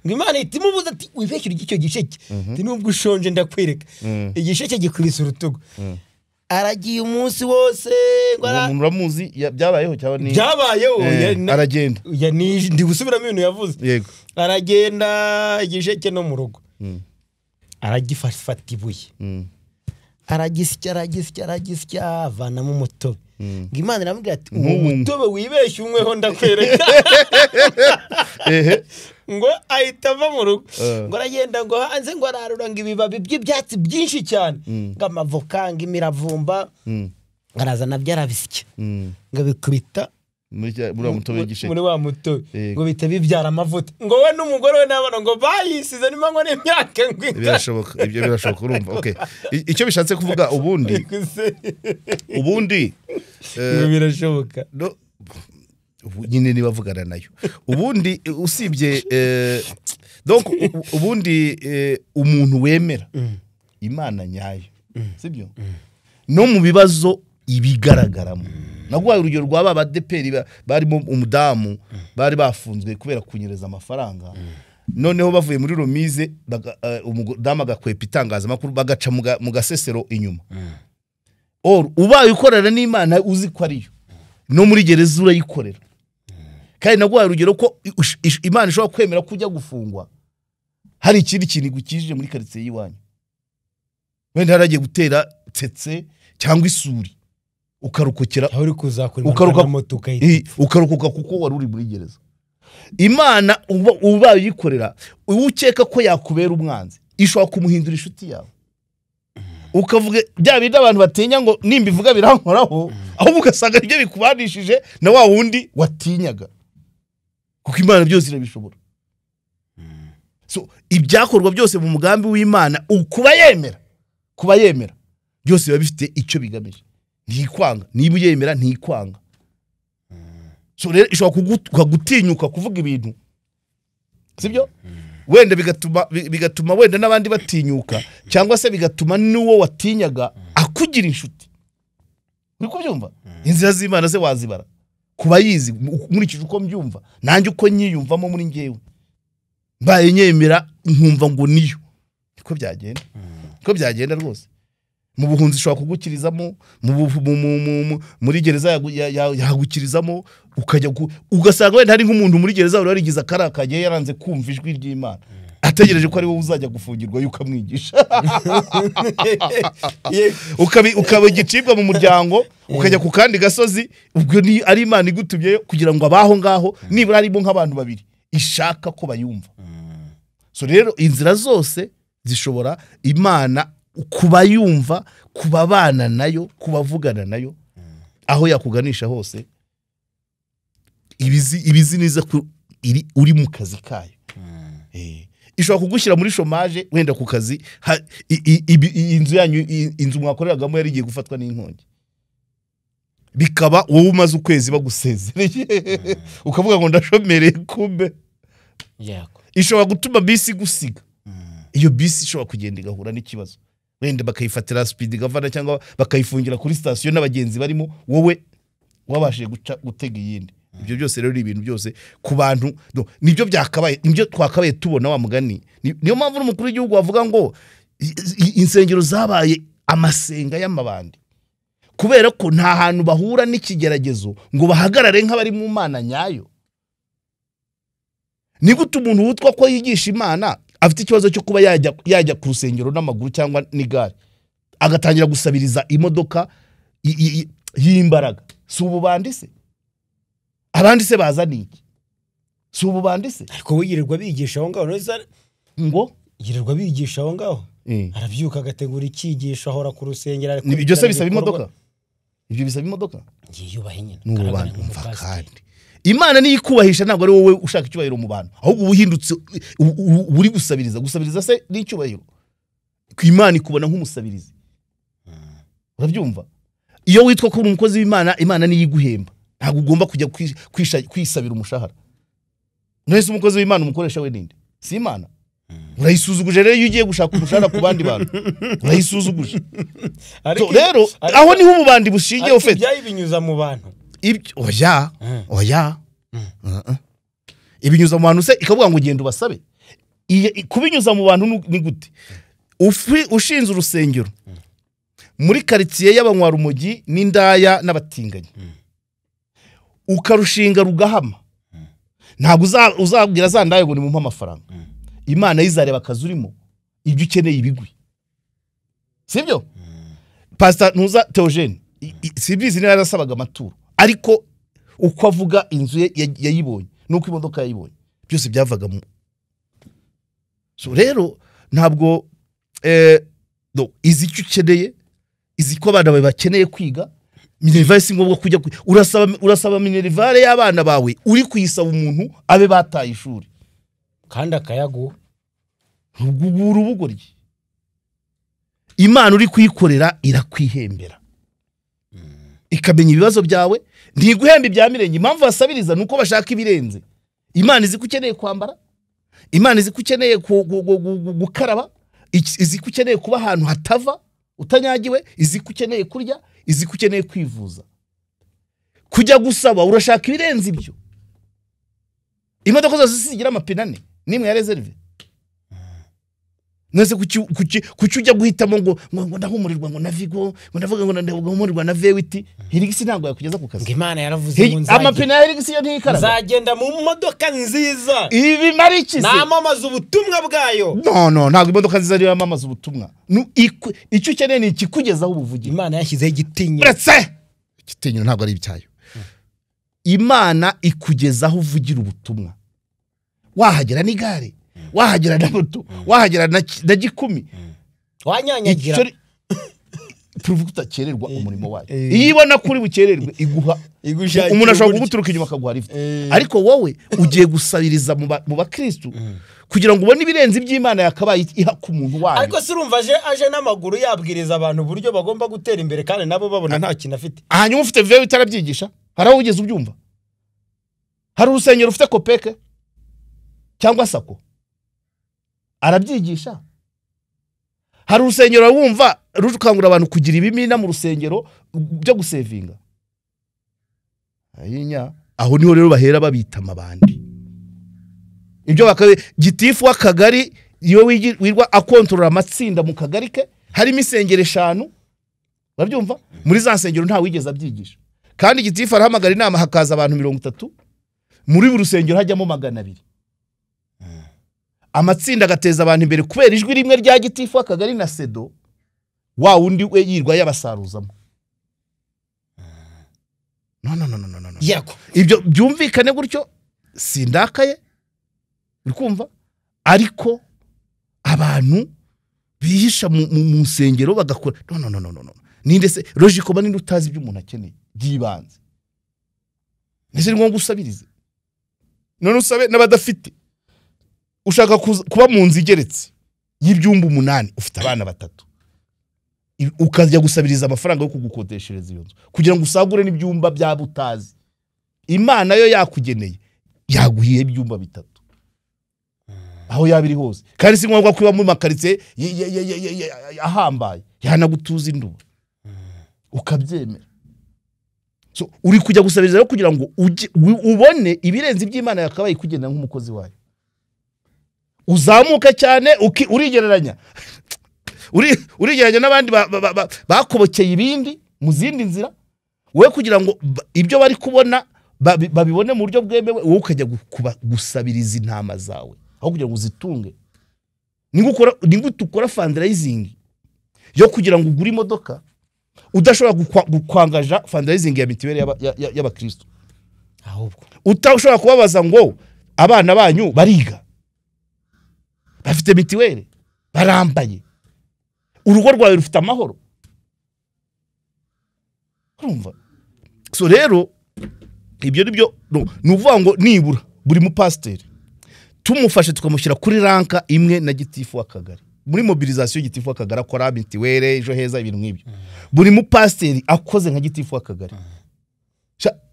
ngo Imana itimubuza ati wibekira icyo gisheke ati nubwo ushonje ndakwereka igisheke gikubise urutugu aragiye umunsi wose ngo umuntu uramuzi byabayeho cyangwa ni byabayeho aragenda ndi gusubiramo ibintu yavuze yego aragenda igisheke no mu rugo aragifata ibuye aragisya avanamo umutobe ngo Imana iramubwira ati uwo mutobe wibeshye umweho ndakwereka ngo ahita ava mu rugo ngo aragenda ngo hanze ngo ararura ngo ibibabi by'ibyatsi byinshi cyane ngo amavoka ngo imiravumba arazana byarabisya ngo bikubita muri mutobe y'igisheke muri wa mutobe ngo bita bibyara amavuta ngo we n'umugore we n'abana ngo bayisize nimango n'imyaka ngwinga birashoboka ibyo birashoboka urumva okay icyo bishatse kuvuga ubundi birashoboka nyine nibavugana nayo ubundi usibye donc ubundi umuntu wemera Imana nyayo sibyo no mu bibazo ibigaragaramo nagwaye urugero rwaba abadeperi barimo umudamu bari bafunzwe kubera kunyereza amafaranga noneho bavuye muri romize umudamu agakwepa itangazamakuru bagaca mu gasesero inyuma ubaye ukorera n'Imana uzi ko ariyo no muri gereza urayikorera kandi nagwaye urugero ko Imana ishobora kwemera kujya gufungwa hari ikindi kintu gukijije muri quartier yiwanyu wenda haragiye gutera tsetse cyangwa isuri ukarukukira uri kuzakora moto ukarukuka kuko wari uri muri gereza Imana uba yikorera ukeka ko yakubera umwanzi ishobora kumuhindura inshuti yawe ukavuga bya bindi abantu batinya ngo nimba ivuga birankoraho aho ugasanga ibyo bikubanishije na wa wundi watinyaga kuko Imana byose irabishobora so ibyakorwa byose mu mugambi w'Imana kuba yemera byose biba bifite icyo bigamije ntikwanga niba uyemera ntikwanga so rero ishobora gutinyuka kuvuga ibintu sibyo wenda bigatuma wenda n'abandi batinyuka cyangwa se bigatuma n'uwo watinyaga akugira inshuti uri kubyumva inzira z'Imana ze wazibara kuba yizi nkurikije uko mbyumva nanjye uko nyiyumvamo muri ngewe mbaye nyemera nkumva ngo niyo niko byagenda rwose mu buhunzi ishobora kugukirizamo muri gereza yagukirizamo ukajya ugasanga wenda hari nk'umuntu muri gereza warigize akarakagiye yaranze kumva ijwi ry'Imana ategereje ko ari wowe uzajya gufungirwa yukamwigisha ukaba igicibwa mu muryango ukajya ku kandi gasozi ubwo ni ari Imana igutumye kugira ngo abaho ngaho nibura harimo nk'abantu babiri ishaka ko bayumva so rero inzira zose zishobora Imana kubayumva, kubabana nayo, kubavugana nayo, aho yakuganisha hose. Ibizi neza ko uri mu kazi kayo. Ishobora kugushyira muri chômage wenda ku kazi, inzu yanyu, inzu mwakoreragamo yari igiye gufatwa n'inkongi, bikaba wowe umaze ukwezi bagusezereye ukavuga ngo ndashomereye kumbe. Ishobora gutuma bisi gusiga. Iyo bisi ishobora kugenda igahura n'ikibazo, wenda bakayifatira speed gavana cyangwa bakayifungira kuri station n'abagenzi barimo, wowe wabashije gutega iyindi. Ibyo byose rero ibintu byose ku bantu nibyo byakabaye, nibyo twakabaye tubona wa mugani. Niyo mpamvu n'umukuru w'igihugu wavuga ngo insengero zabaye amasenga y'amabandi, kubera ko nta hantu bahura n'ikigeragezo ngo bahagarare nk'abari mu Mana nyayo. Ni gute umuntu wutwa ko yigisha Imana afite ikibazo cyo kuba yajya ku rusengero n'amaguru cyangwa n'igare, agatangira gusabiriza imodoka y'imbaraga? Si ububandi se? Abandi se bazaniye iki? Si ububandi se? Ariko wigirirwa bigisha aho ngaho ngo yirirwa bigisha aho ngaho, arabyuka agategura ikigisha ahora ku rusengero, ariko ibyo se bisaba imodoka? Ibyo bisaba imodoka? Yiyubahe nyine n'ubantu umva kandi Imana ni ikubahisha, ntabwo ari wowe ushaka icyubahiro mu bantu, ahubwo ubuhindutse uri gusabiriza se n'icyubahiro. Ku Imana ikubona nk'umusabirizi. Urabyumva? Iyo witwa ko uri umukozi w'Imana, Imana ni yiguhemba, ntabwo ugomba kujya kwisabira umushahara. Nese umukozi w'Imana umukoresha we ninde? Si Imana. Urayisuzuguje rero iyo ugiye gushaka umushahara ku bandi bantu, urayisuzuguje. Rero aho niho ububandi bushingiye ufite. Byayibinyuza mu bantu. Oya. Ibinyuza mu bantu se ikavuga ngo ugenda ubasabe. Kubinyuza mu bantu ni gute? Ushinze urusengero muri quartier y'abanywa rumogi n'indaya n'abatinganyi, ukarushinga rugahama, ntabwo uzabwira zandaye ngo ni mu amafaranga. Imana yizareba akazurimo ibyo ukeneye ibigwi, sibyo? Pastor Ntuza Theogene sibizi niba yarasabaga amaturo, ariko uko avuga inzu yayibonye nuko imodoka yayibonye, byose byavaga mu. So rero ntabwo izicyo ukeneye, iziko abana bawe bakeneye kwiga. Minerivare si ngombwa kujya urasaba minerivare y'abana bawe, uri kuyisaba umuntu abe bataye ishuri kandi akayaguha. Urubugoryi. Imana uri kuyikorera irakwihembera, ikamenya ibibazo byawe, ntiguhemba ibya mirenge. Impamvu basabiriza nuko bashaka ibirenze. Imana izi kukeneye kwambara, Imana izi kukeneye gukaraba, izi kukeneye kuba ahantu hatava utanyagiwe, izi kukeneye kurya, izi kukeneye kwivuza. Kujya gusaba urashaka ibirenze ibyo. Imodoka zose zigira amapine 4 nimwe ya reserve. Nese kuki ujya guhitamo ngo ndahumurirwa ngo na Vigo, ngo ndavuga ngo ndahumurirwa na V8, Hirigisi ntabwo yakugeza ku kazi. Imana yaravuze ngo nzagenda. Amapine ya Hirigisi yo ntikaraza. Nzagenda mu modoka nziza. Ibi mariki se? Namamaza ubutumwa bwayo. No, ntabwo imodoka nziza ari yamamaza ubutumwa. Icyo ukeneye ni ikikugezaho ubuvugi. Imana yashyizeho igitinyiro. Uretse igitinyiro ntabwo ari ibyayo. Imana ikugezaho uvugira ubutumwa. Wahagera n'igare, wahagera na moto, wahagera na gikumi, wanyanyagira tuvuga utakererwa umurimo wayo. Iyo ibona kuri bukererwe iguha, umuntu ashobora kuguturuka inyuma akaguha lift. Ariko wowe ugiye gusabiriza mu bakristo kugira ngo ubone ibirenze iby'Imana yakabaye iha ku muntu wayo. Ariko surumva aje n'amaguru yabwiriza abantu buryo bagomba gutera imbere kandi nabo babona nta kintu afite. Hanyuma ufite vewe itarabyigisha, haraho ugeze ubyumva. Hari urusengero ufite kopeke cyangwa sako, arabyigisha. Hari urusengero wumva rukangura abantu kugira ibimina mu rusengero byo gusevinga. Ayinya aho niho rero bahera babita amabandi. Ibyo bakabe gitifu w'akagari iyo wirwa akontorora amatsinda mu kagari ke, hari misengero 5, babyumva muri za nsengero nta wigeze abyigisha. Kandi gitifu arahamagara inama hakaza abantu 30, muri buri rusengero hajyamo 200. Amatsinda agateza abantu imbere kubera ijwi rimwe rya gitifu akagari na sedo, wa undi we yirwa yabasaruzamo. No. Yego. Ibyo byumvikane gutyo sindakaye. Urikumva? Ariko abantu bihisha mu nsengero bagakora no ninde se logico manini utazi ibyo umuntu akeneye byibanze nese ngo gusabirize none usabe n'abadafite ushaka kuba mu nzu igeretse y'ibyumba 8 ufite abana 3 ukajya gusabiriza amafaranga yo kugukodeshereza iyo nzu kugira ngo usagure n'ibyumba bya butazi Imana yo yakugeneye yaguhiye ibyumba 3 aho yabiri hose kandi si ngombwa kwiba mu makarice ahambaye yanagutuza induba ukabyemera so uri kujya gusabiriza rero kugira ngo ubone ibirenze iby'Imana yakabaye kugenda nk'umukozi wayo uzamuka cyane urigereranya urigereranya n'abandi bakobokeye ibindi mu zindi nzira we kugira ngo ibyo bari kubona babibone mu buryo bwemewe wowe ukajya gusabiriza intama zawe aho kugira ngo uzitunge ningo tukora fundraising yo kugira ngo ugure imodoka udashobora gukwangaja fundraising ya mitiweli y'abakristo ahubwo utashobora kubabaza ngo abana banyu bariga bafite mitiweli barambaye urugo rwawe rufite amahoro urumva so rero ibyo nibyo nuvuga ngo nibura buri mu pastor tumufashe tukamushyira kuri ranka imwe na gitifu w'akagari muri mobilisation gitifu w'akagari akora mitiweli ejo heza ibintu nk'ibyo buri mu pastor akoze nka gitifu w'akagari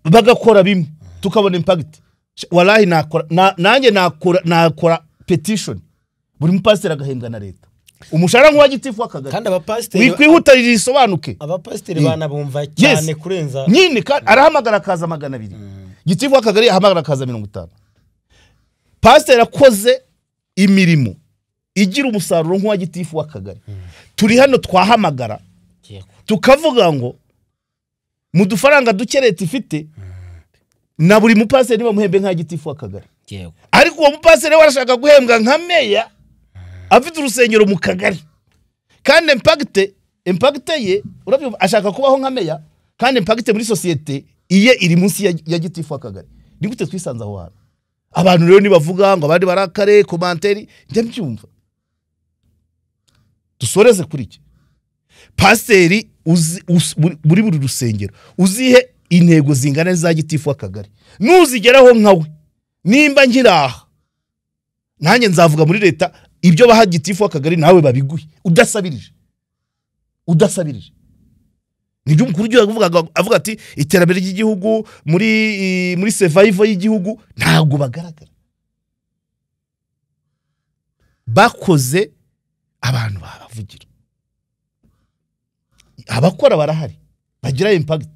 bagakora bimwe tukabona impact wallahi nanjye nakora petition buri mu pastor agahembwa na leta umushara nk'uwa gitifu w'akagari kandi abapasiteri wikwihutarira isobanuke abapasiteri banabumva cyane kurenza nyine arahamagara kaza 200 gitifu w'akagari ahamagara kaza 50 pasiteri akoze imirimo igira umusaruro nk'uwa gitifu w'akagari turi hano twahamagara tukavuga ngo mu dufaranga duke leta ifite na buri mupasiteri bamuhembe nka gitifu w'akagari ariko uwo mupasiteri warashaka guhembwa nka meya afite urusengero mu kagari kandi impact ye urabyumva ashaka kubaho nka meya kandi impact muri societe iye iri munsi ya gitifu w'akagari ni gute twisanza aho hantu abantu rero nibavuga ngo abandi barakare commentaire njye mbyumva dusoreze kuri iki pasiteri buri rusengero uzihe intego zingana za gitifu w'akagari nuzigeraho nkawe nimba nkiraha nanjye nzavuga muri leta ibyo baha gitifu w'akagari nawe babiguhe udasabirije nibyo umukuru w'igihugu avuga ati iterambere ry'igihugu muri survival y'igihugu ntabwo bagaragara bakoze abantu babavugira abakora barahari bagira impact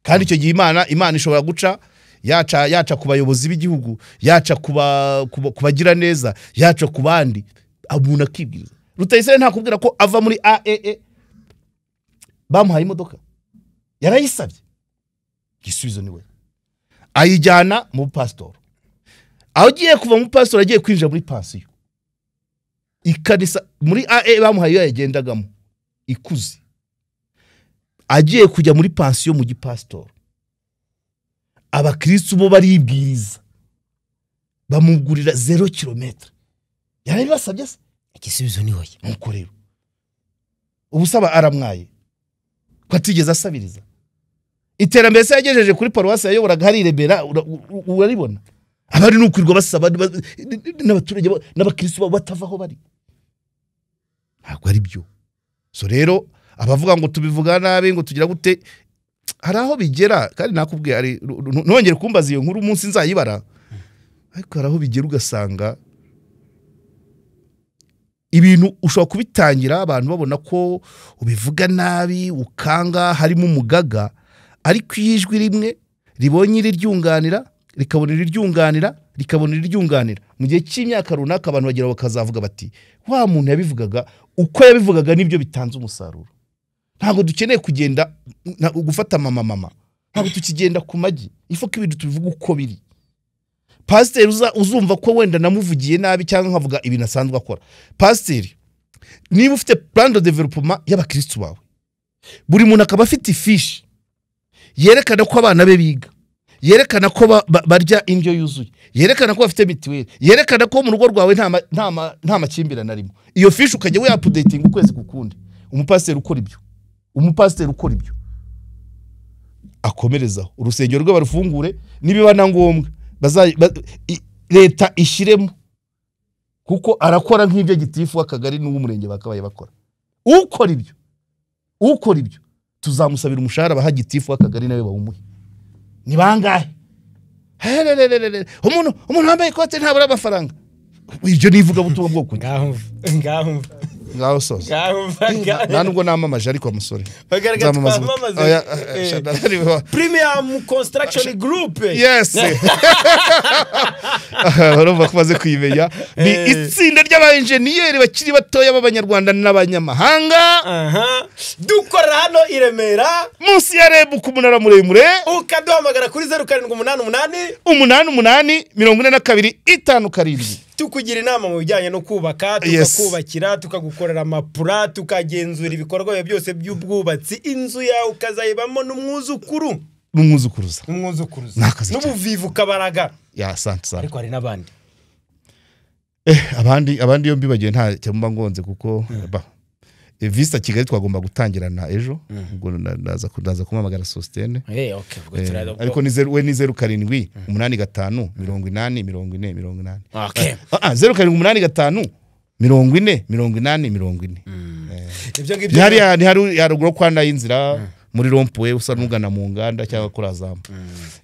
kandi icyo gihe Imana ishobora guca yaca ku bayobozi b'igihugu yaca kubagira neza yaca ku bandi abuna kibwiriza Rutayisire ntakubwira ko ava muri AAA bamuhaye imodoka yarayisabye gisubizo niwe ayijyana mu pastor aho giye kuva mu pastor agiye kwinjira muri pension ikanisa muri AA bamuhaye yagendagamo ikuzi agiye kujya muri pension mu gipastor abakristo bo baribwiriza bamugurira 0 km yarabasabye se igisubizo niwe nuko rero ubusaba aramwaye kwatigeze asabiriza iterambere se yagejeje kuri paruwasi yayoboraga hari rebera uraribona abari nukwirwa basaba n'abaturage n'abakristo batavaho bari ntabwo ari byo so rero abavuga ngo tubivuga nabi ngo tugira gute hari aho bigera kandi nakubwiye ari nongere kumbaza iyo nkuru umunsi nzayibara ariko hari aho bigera ugasanga ibintu ushobora kubitangira abantu babona ko ubivuga nabi ukanga harimo umugaga ariko ijwi rimwe ribonye iriryunganira rikabona iriryunganira mu gihe cy'imyaka runaka abantu bagira bakazavuga bati wa muntu yabivugaga uko yabivugaga nibyo bitanze umusaruro ntabwo dukeneye kugenda gufata mama ntabwo tukigenda ku magi ifuka ibintu tubivuga uko biri pasiteri uzumva ko wenda namuvugiye nabi cyangwa nkavuga ibintu asanzwe akora pasiteri niba ufite plan de développement y'abakristo bawe buri muntu akaba afite ifishi yerekana ko abana be biga yerekana ko barya indyo yuzuye yerekana ko bafite mitiweli yerekana ko mu rugo rwawe nta makimbirane arimo iyo fishi ukajya we updating ukwezi kukundi umupasiteri ukora ibyo akomerezaho urusengero rwe barufungure nibiba na ngombwa leta ishiremo kuko arakora nk'ibyo gitifu w'akagari n'umurenge bakabaye bakora ukora ibyo tuzamusabira umushahara baha gitifu w'akagari nawe bawumuhe ni bangahe umuntu wambaye ikote ntabura amafaranga ibyo nivuga butumwa bwoko ngaho soze nubwo namamaje ariko amusore Premium Construction Group yes barumva ko baze kwimenya ni itsinda ry'abaenjeniyeri bakiri batoya b'abanyarwanda n'abanyamahanga dukorera hano i Remera munsi ya rebu ku munara muremure ukaduhamagara kuri 0788 88 42 tukugira inama mu bijyanye no kubaka tukakubakira tukagukorera amapura tukagenzura ibikorwa byose by'ubwubatsi inzu yawe ukazayibamo n'umwuzukuruza n'ubuvivu kabaraga ya sante ariko hari nabandi abandi yo mbibagiye nta cyamba ngonze kuko Vista Kigali twagomba gutangirana ejo ubwo ndaza kumamagara Sostene ariko ni 07 85 80 okay 07 85 40 ibyo ngibyo hari yaruguro kwanda y'inzira muri rompuwe usa nugana mu nganda cyangwa kurazamba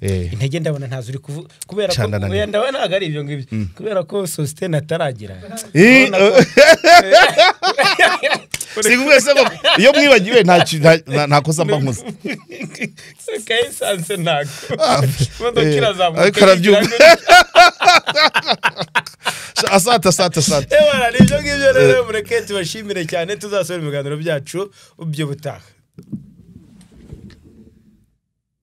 intege ndabona ntazo uri kubera ko ndabona ntago ari ibyo ngibyo kubera ko Sostene ataragira Sigwese ngo iyo mwibagiwe nta kosa mba nkoze sanse ntago mondokira zamu asata nibyo ngibyo rero mureke tubashimire cyane tuzasubira mu biganiro byacu ubyo butaha